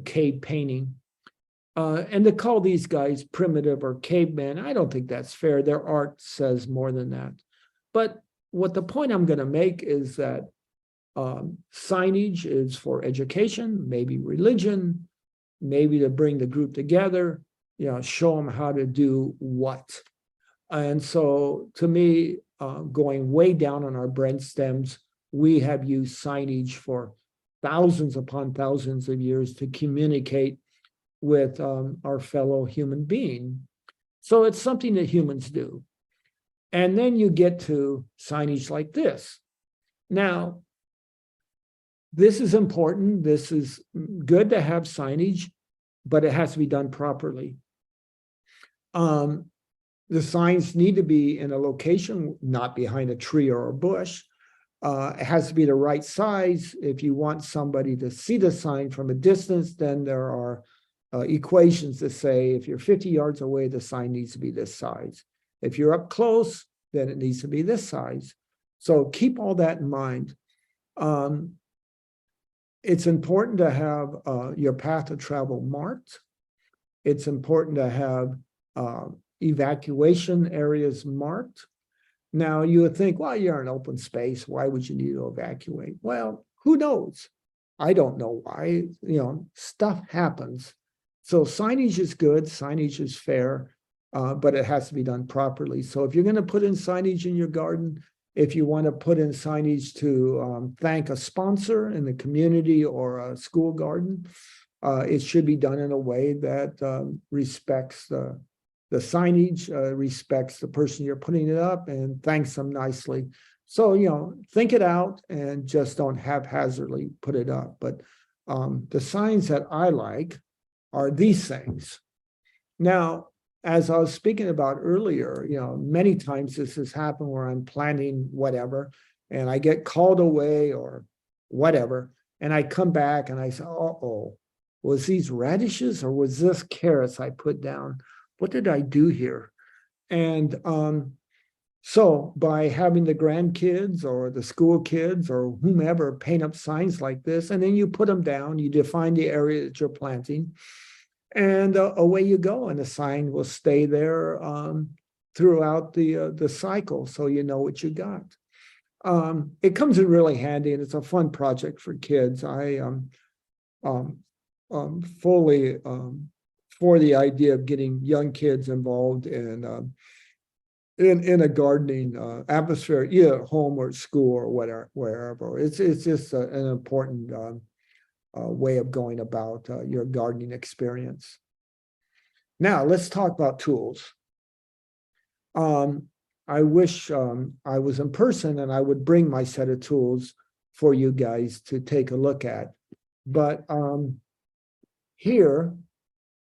cave painting. And to call these guys primitive or cavemen, I don't think that's fair. Their art says more than that. But what the point I'm going to make is that signage is for education, maybe religion, maybe to bring the group together, show them how to do what. And so to me, going way down on our brand stems, we have used signage for thousands upon thousands of years to communicate with our fellow human being. So it's something that humans do. And then you get to signage like this. Now, this is important. This is good to have signage, but it has to be done properly. The signs need to be in a location, not behind a tree or a bush. It has to be the right size. If you want somebody to see the sign from a distance, then there are equations that say if you're 50 yards away, the sign needs to be this size. If you're up close, then it needs to be this size. So keep all that in mind. It's important to have your path of travel marked. It's important to have evacuation areas marked. Now, you would think, well, you're in open space. Why would you need to evacuate? Well, who knows? I don't know why. Stuff happens. So signage is good. Signage is fair, but it has to be done properly. So if you're going to put in signage in your garden, if you want to put in signage to thank a sponsor in the community or a school garden, it should be done in a way that respects the signage, respects the person you're putting it up, and thanks them nicely. So, think it out and just don't haphazardly put it up. But the signs that I like are these things. Now, as I was speaking about earlier, many times this has happened where I'm planting whatever, and I get called away or whatever, and I come back and I say, uh-oh, was these radishes or was this carrots I put down? What did I do here? And so by having the grandkids or the school kids or whomever paint up signs like this, and then you put them down, you define the area that you're planting, and away you go, and the sign will stay there throughout the cycle, so you know what you got. It comes in really handy, and it's a fun project for kids. I fully for the idea of getting young kids involved in a gardening atmosphere, either at home or at school or whatever, wherever. It's just an important way of going about your gardening experience. Now let's talk about tools. I wish I was in person and I would bring my set of tools for you guys to take a look at. But here,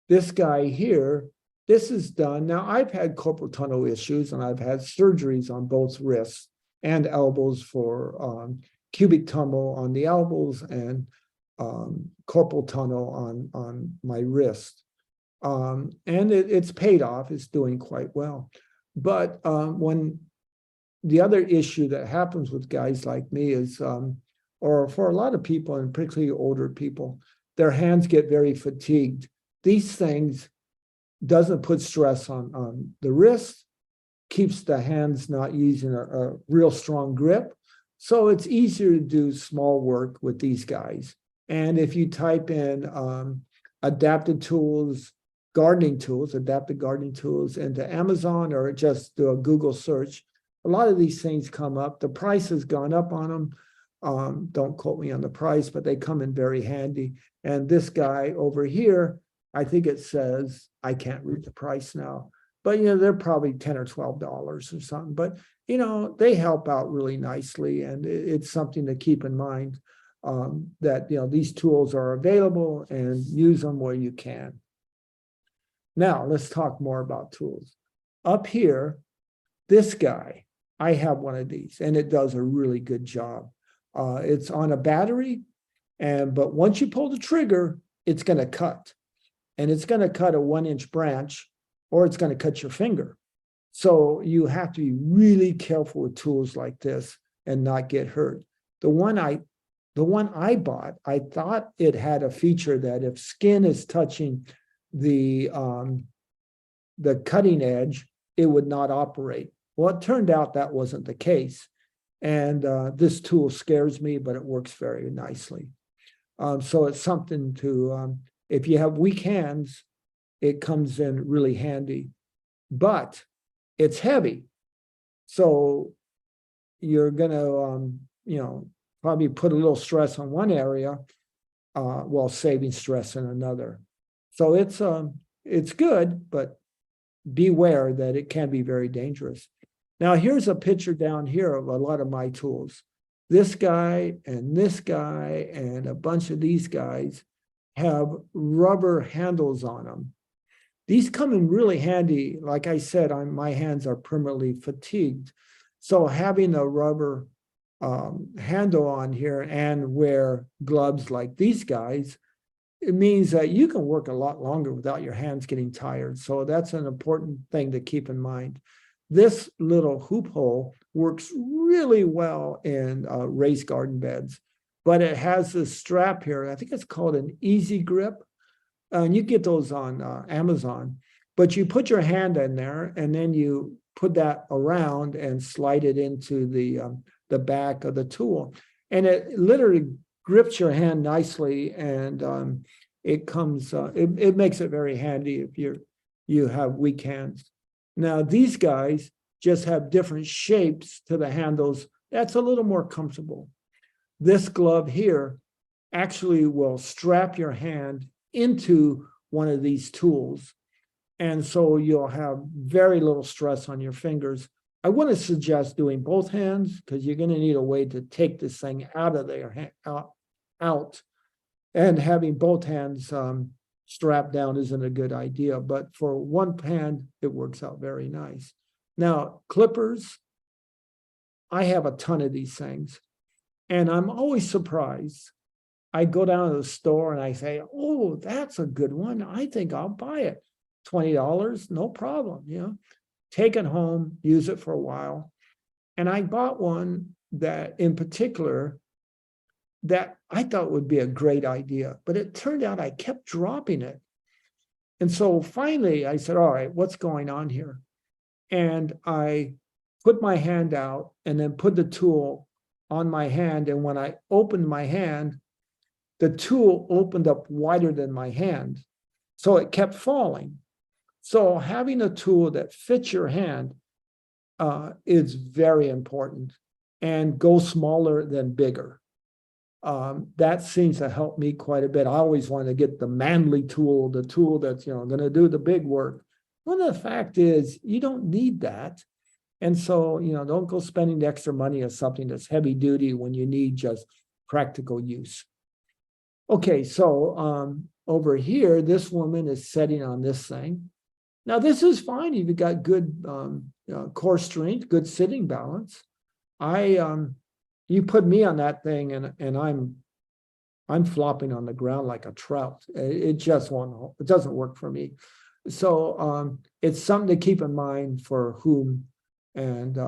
this guy here, this is done. Now, I've had carpal tunnel issues and I've had surgeries on both wrists and elbows for cubic tunnel on the elbows and carpal tunnel on my wrist. And it's paid off. It's doing quite well. But when the other issue that happens with guys like me is, or for a lot of people, and particularly older people, their hands get very fatigued. These things doesn't put stress on the wrist, keeps the hands not using a real strong grip. So it's easier to do small work with these guys. And if you type in adapted tools, gardening tools, adapted gardening tools into Amazon, or just do a Google search, a lot of these things come up. The price has gone up on them. Don't quote me on the price, but they come in very handy. And this guy over here, I think it says, I can't read the price now, but they're probably $10 or $12 or something. But they help out really nicely, and it's something to keep in mind that these tools are available and use them where you can. Now let's talk more about tools. Up here, this guy, I have one of these, and it does a really good job. It's on a battery, but once you pull the trigger, it's going to cut. And it's going to cut a 1-inch branch, or it's going to cut your finger. So you have to be really careful with tools like this and not get hurt. The one I bought, I thought it had a feature that if skin is touching the cutting edge, it would not operate. Well, it turned out that wasn't the case. And this tool scares me, but it works very nicely. So it's something to, if you have weak hands, it comes in really handy, but it's heavy. So you're going to, probably put a little stress on one area while saving stress in another. So it's good, but beware that it can be very dangerous. Now, here's a picture down here of a lot of my tools. This guy and a bunch of these guys have rubber handles on them. These come in really handy. Like I said, my hands are permanently fatigued. So having a rubber handle on here and wear gloves like these guys, it means that you can work a lot longer without your hands getting tired. So that's an important thing to keep in mind. This little hoop hole works really well in raised garden beds, but it has this strap here. I think it's called an easy grip. and you get those on Amazon, but you put your hand in there and then you put that around and slide it into the back of the tool. And it literally grips your hand nicely, and it comes, it makes it very handy if you have weak hands. Now, these guys just have different shapes to the handles. That's a little more comfortable. This glove here actually will strap your hand into one of these tools. And so you'll have very little stress on your fingers. I wouldn't suggest doing both hands because you're going to need a way to take this thing out of there, out. And having both hands strapped down isn't a good idea. But for one hand, it works out very nice. Now, clippers, I have a ton of these things. And I'm always surprised. I go down to the store and I say, oh, that's a good one. I think I'll buy it. $20, no problem, you know. Take it home, use it for a while. And I bought one that in particular that I thought would be a great idea, but it turned out I kept dropping it. And so finally I said, all right, what's going on here? And I put my hand out and then put the tool on my hand. And when I opened my hand, the tool opened up wider than my hand. So it kept falling. So having a tool that fits your hand is very important, and go smaller than bigger. That seems to help me quite a bit. I always want to get the manly tool, the tool that's, you know, going to do the big work. Well, the fact is you don't need that. And so, you know, don't go spending the extra money on something that's heavy duty when you need just practical use. Okay, so over here, this woman is sitting on this thing. Now, this is fine if you've got good core strength, good sitting balance. You put me on that thing, and I'm flopping on the ground like a trout. It just won't. It doesn't work for me. So it's something to keep in mind for whom and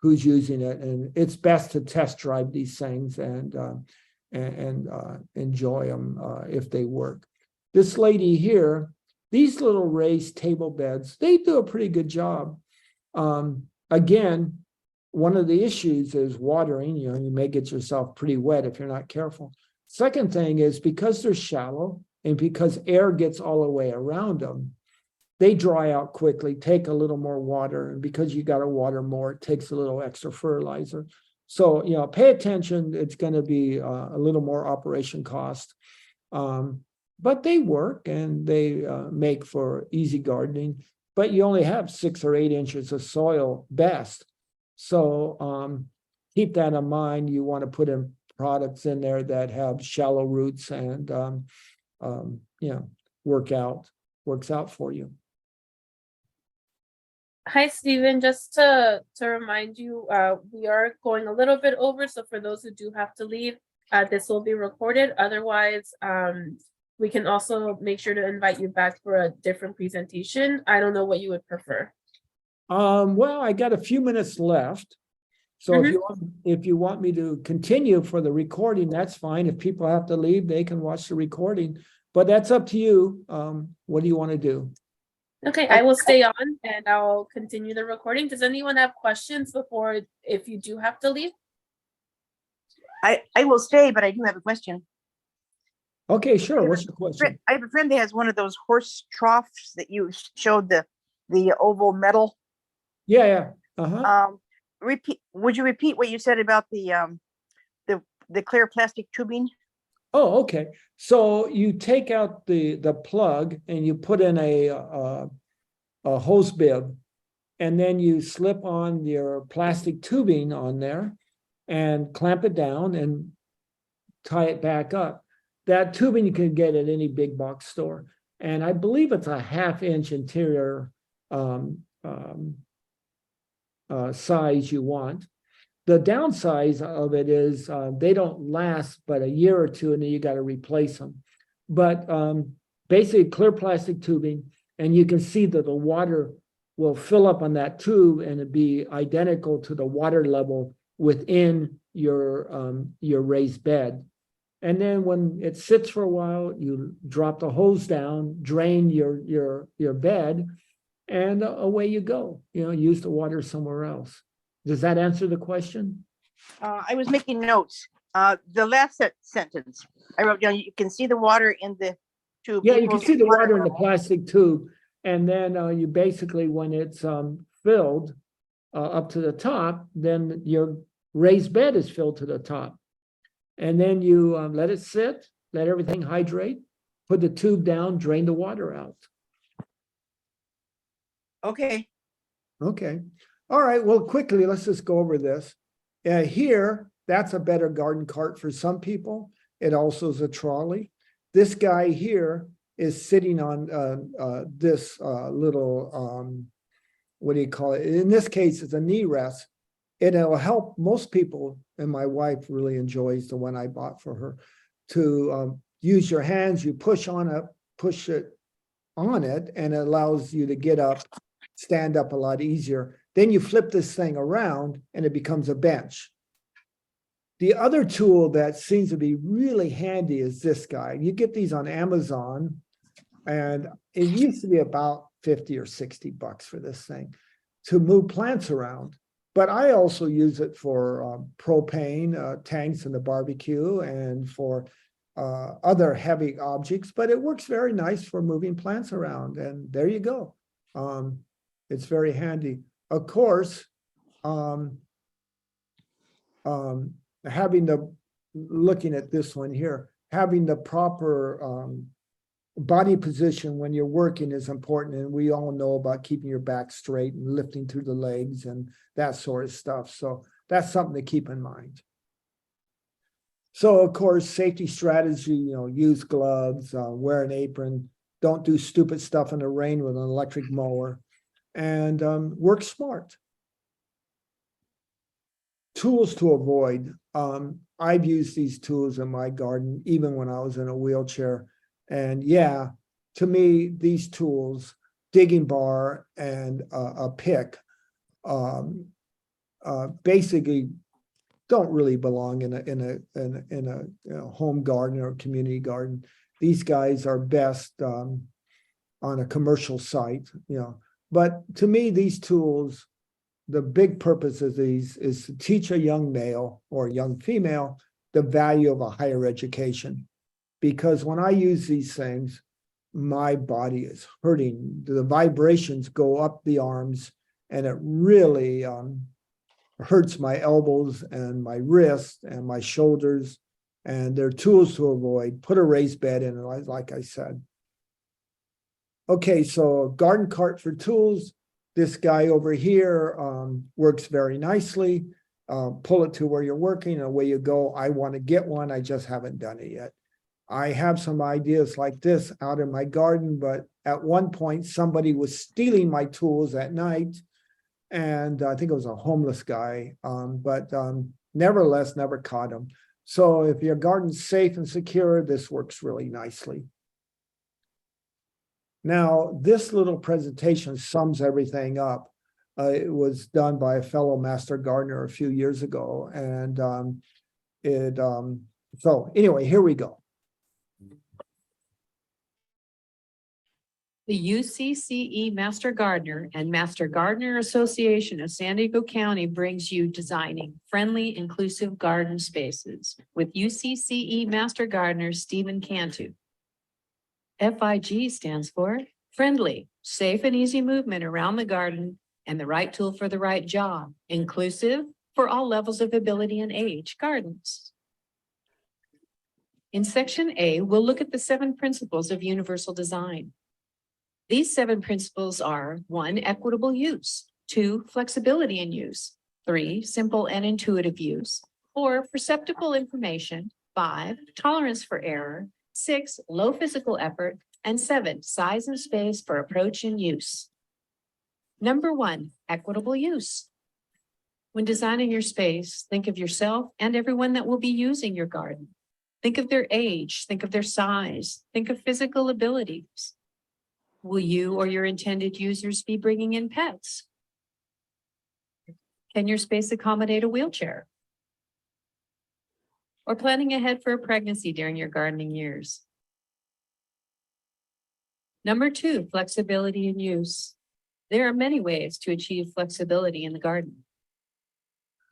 who's using it. And it's best to test drive these things and enjoy them if they work. This lady here, these little raised table beds, they do a pretty good job. Again, one of the issues is watering. You know, you may get yourself pretty wet if you're not careful. Second thing is because they're shallow and because air gets all the way around them, they dry out quickly, take a little more water. And because you got to water more, it takes a little extra fertilizer. So, you know, pay attention. It's going to be a little more operation cost. But they work and they make for easy gardening. But you only have 6 or 8 inches of soil best. So keep that in mind. You want to put in products in there that have shallow roots and, you know, works out for you. Hi, Stephen. Just to remind you, we are going a little bit over. So for those who do have to leave, this will be recorded. Otherwise, we can also make sure to invite you back for a different presentation. I don't know what you would prefer. Well, I got a few minutes left. So if you want me to continue for the recording, that's fine. If people have to leave, they can watch the recording. But that's up to you. What do you want to do? Okay, I will stay on and I'll continue the recording. Does anyone have questions before if you do have to leave? I will stay, but I do have a question. Okay, sure. What's your question? I have a friend that has one of those horse troughs that you showed the oval metal. Yeah. Uh-huh. Would you repeat what you said about the clear plastic tubing? Oh, okay. So you take out the plug and you put in a hose bib, and then you slip on your plastic tubing on there and clamp it down and tie it back up. That tubing you can get at any big box store. And I believe it's a 1/2 inch interior size you want. The downside of it is they don't last but a year or two, and then you got to replace them. But basically clear plastic tubing, and you can see that the water will fill up on that tube and it'd be identical to the water level within your raised bed. And then when it sits for a while, you drop the hose down, drain your bed, and away you go. You know, use the water somewhere else. Does that answer the question? I was making notes. The last sentence I wrote down, you can see the water in the tube. Yeah, you can equals see the water in the level. plastic tube. And then you basically, when it's filled up to the top, then your raised bed is filled to the top. And then you let it sit, let everything hydrate, put the tube down, drain the water out. Okay. Okay. All right. Well, quickly, let's just go over this. Here, that's a better garden cart for some people. It also is a trolley. This guy here is sitting on this little, what do you call it? In this case, it's a knee rest. It'll help most people, and my wife really enjoys the one I bought for her, to use your hands. You push it on it, and it allows you to get up, stand up a lot easier. Then you flip this thing around and it becomes a bench. The other tool that seems to be really handy is this guy. You get these on Amazon, and it used to be about 50 or 60 bucks for this thing to move plants around. But I also use it for propane tanks in the barbecue and for other heavy objects, but it works very nice for moving plants around. And there you go. It's very handy. Of course, looking at this one here, having the proper body position when you're working is important. And we all know about keeping your back straight and lifting through the legs and that sort of stuff. So that's something to keep in mind. So of course, safety strategy, use gloves, wear an apron, don't do stupid stuff in the rain with an electric mower, and work smart. Tools to avoid. I've used these tools in my garden, even when I was in a wheelchair. And yeah, to me, these tools, digging bar and a pick, basically don't really belong in a home garden or community garden. These guys are best on a commercial site, But to me, these tools, the big purpose of these is to teach a young male or a young female the value of a higher education. Because when I use these things, my body is hurting. The vibrations go up the arms, and it really hurts my elbows and my wrists and my shoulders. And they're tools to avoid. Put a raised bed in, like I said. Okay, so garden cart for tools. This guy over here works very nicely. Pull it to where you're working, and away you go. I want to get one. I just haven't done it yet. I have some ideas like this out in my garden, but at one point somebody was stealing my tools at night, and I think it was a homeless guy, but nevertheless, never caught him. So if your garden's safe and secure, this works really nicely. Now, this little presentation sums everything up. It was done by a fellow master gardener a few years ago, and so anyway, here we go. The UCCE Master Gardener and Master Gardener Association of San Diego County brings you Designing Friendly, Inclusive Garden Spaces with UCCE Master Gardener Stephen Cantu. FIG stands for Friendly, Safe and Easy Movement Around the Garden and the Right Tool for the Right Job. Inclusive for all levels of ability and age gardens. In Section A, we'll look at the 7 principles of universal design. These 7 principles are 1, equitable use, 2, flexibility in use, 3, simple and intuitive use, 4, perceptible information, 5, tolerance for error, 6, low physical effort, and 7, size and space for approach and use. Number 1, equitable use. When designing your space, think of yourself and everyone that will be using your garden. Think of their age, think of their size, think of physical abilities. Will you or your intended users be bringing in pets? Can your space accommodate a wheelchair? or planning ahead for a pregnancy during your gardening years. Number 2, flexibility in use. There are many ways to achieve flexibility in the garden.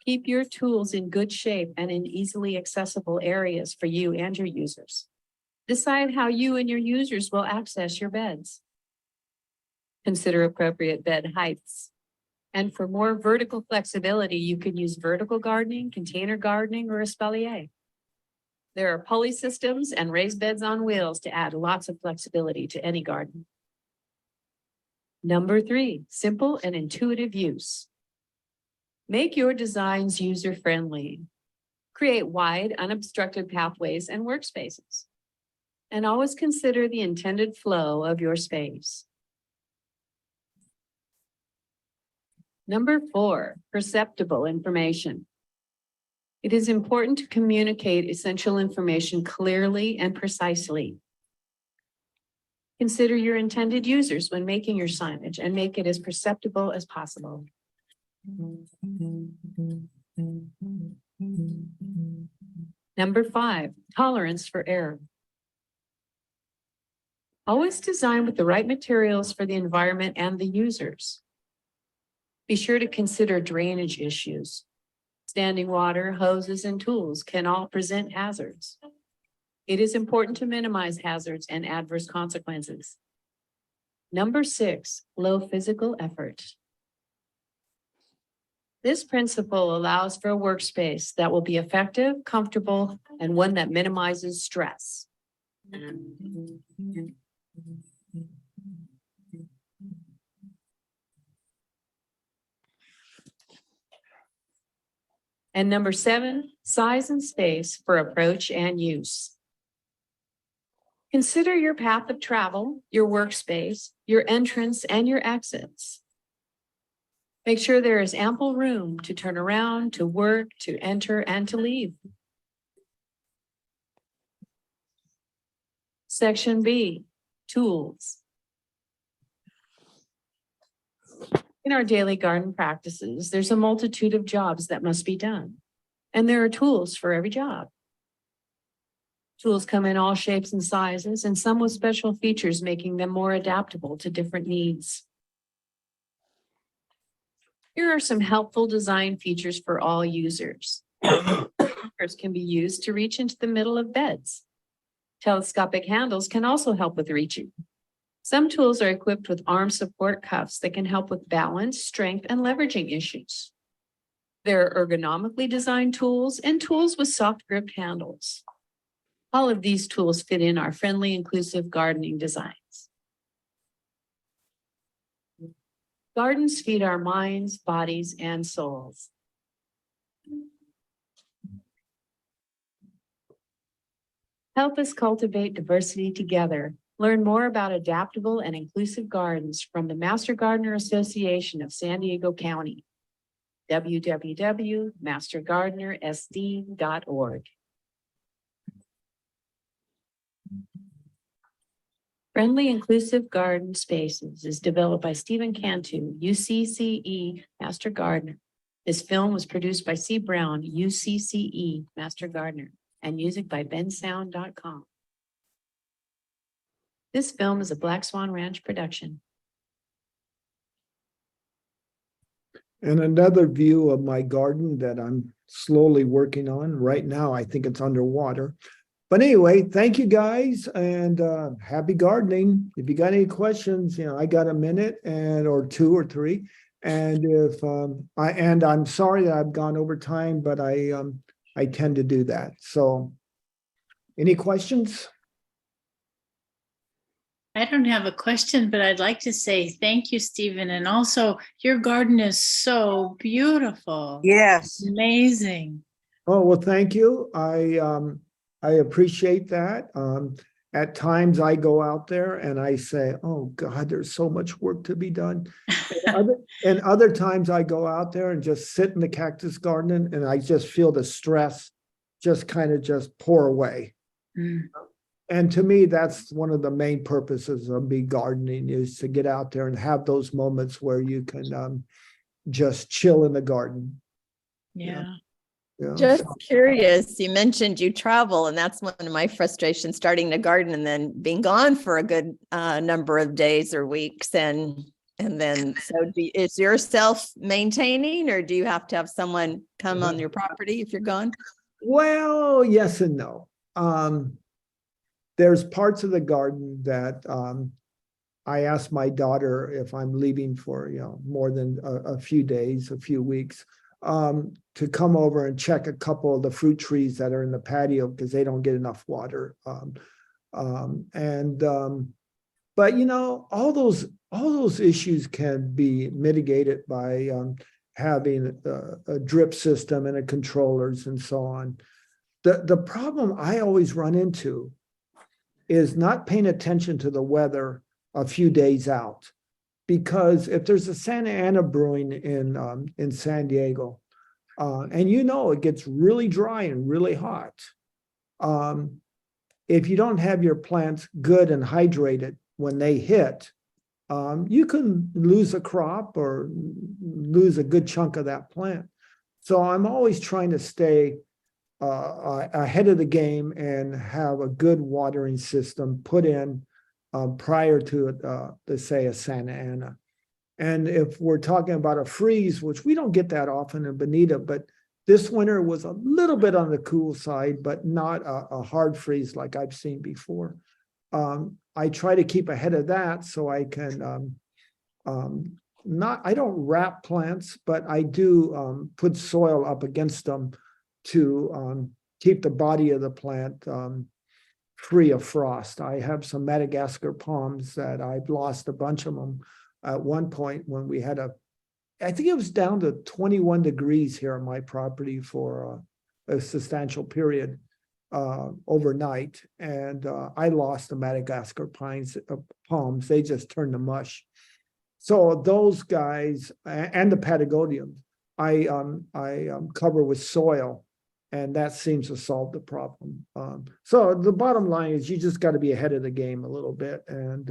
Keep your tools in good shape and in easily accessible areas for you and your users. Decide how you and your users will access your beds. Consider appropriate bed heights. And for more vertical flexibility, you can use vertical gardening, container gardening, or espalier. There are pulley systems and raised beds on wheels to add lots of flexibility to any garden. Number 3, simple and intuitive use. Make your designs user-friendly. Create wide, unobstructed pathways and workspaces. And always consider the intended flow of your space. Number 4, perceptible information. It is important to communicate essential information clearly and precisely. Consider your intended users when making your signage and make it as perceptible as possible. Number 5, tolerance for error. Always design with the right materials for the environment and the users. Be sure to consider drainage issues. Standing water, hoses, and tools can all present hazards. It is important to minimize hazards and adverse consequences. Number 6, low physical effort. This principle allows for a workspace that will be effective, comfortable, and one that minimizes stress. And number 7, size and space for approach and use. Consider your path of travel, your workspace, your entrance, and your exits. Make sure there is ample room to turn around, to work, to enter, and to leave. Section B, tools. In our daily garden practices, there's a multitude of jobs that must be done, and there are tools for every job. Tools come in all shapes and sizes, and some with special features making them more adaptable to different needs. Here are some helpful design features for all users. Anchors can be used to reach into the middle of beds. Telescopic handles can also help with reaching. Some tools are equipped with arm support cuffs that can help with balance, strength, and leveraging issues. There are ergonomically designed tools and tools with soft gripped handles. All of these tools fit in our friendly, inclusive gardening designs. Gardens feed our minds, bodies, and souls. Help us cultivate diversity together. Learn more about adaptable and inclusive gardens from the Master Gardener Association of San Diego County. www.mastergardenersd.org. Friendly Inclusive Garden Spaces is developed by Stephen Cantu, UCCE Master Gardener. This film was produced by C. Brown, UCCE Master Gardener, and music by bensound.com. This film is a Black Swan Ranch production. And another view of my garden that I'm slowly working on. Right now, I think it's underwater. But anyway, thank you guys, and happy gardening. If you got any questions, I got a minute or 2 or 3. And if I'm sorry that I've gone over time, but I tend to do that. So, any questions? I don't have a question, but I'd like to say thank you, Stephen. And also, your garden is so beautiful. Yes. Amazing. Oh, well, thank you. I appreciate that. At times I go out there and I say, oh God, there's so much work to be done. And other times I go out there and just sit in the cactus garden and I just feel the stress just kind of just pour away. Mm. And to me, that's one of the main purposes of me gardening, is to get out there and have those moments where you can just chill in the garden. Yeah. Yeah. Just curious, you mentioned you travel, and that's one of my frustrations, starting to garden and then being gone for a good number of days or weeks. And then, is your self-maintaining, or do you have to have someone come on your property if you're gone? Well, yes and no. There's parts of the garden that I ask my daughter if I'm leaving for, more than a few days, a few weeks, to come over and check a couple of the fruit trees that are in the patio because they don't get enough water. But all those issues can be mitigated by having a drip system and a controllers and so on. The problem I always run into is not paying attention to the weather a few days out. Because if there's a Santa Ana brewing in San Diego, and it gets really dry and really hot, if you don't have your plants good and hydrated when they hit, you can lose a crop or lose a good chunk of that plant. So I'm always trying to stay ahead of the game and have a good watering system put in prior to let's say a Santa Ana. And if we're talking about a freeze, which we don't get that often in Bonita, but this winter was a little bit on the cool side, but not a hard freeze like I've seen before. I try to keep ahead of that so I can I don't wrap plants, but I do put soil up against them to keep the body of the plant free of frost. I have some Madagascar palms that I've lost a bunch of them at one point when we had I think it was down to 21 degrees here on my property for a substantial period overnight. And I lost the Madagascar palms. They just turned to mush. So those guys and the Patagonians, I cover with soil. And that seems to solve the problem. So the bottom line is you just got to be ahead of the game a little bit and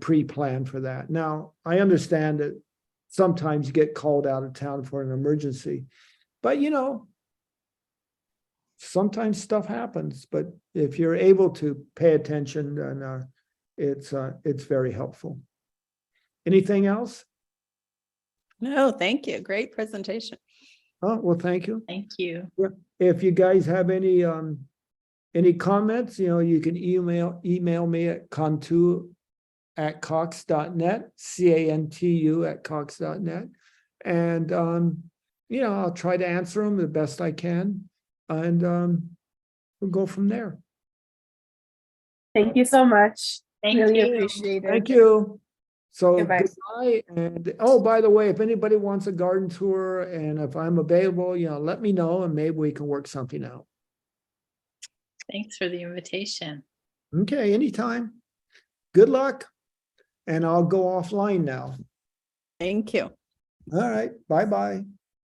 pre-plan for that. Now, I understand that sometimes you get called out of town for an emergency, but sometimes stuff happens. But if you're able to pay attention, then it's very helpful. Anything else? No, thank you. Great presentation. Oh, well, thank you. Thank you. If you guys have any comments, you can email me at cantu@cox.net, CANTU@cox.net. And I'll try to answer them the best I can. And we'll go from there. Thank you so much. Thank Really you. appreciate it. Thank you. So Goodbye. goodbye. And by the way, if anybody wants a garden tour and if I'm available, let me know and maybe we can work something out. Thanks for the invitation. Okay, anytime. Good luck. And I'll go offline now. Thank you. All right. Bye-bye.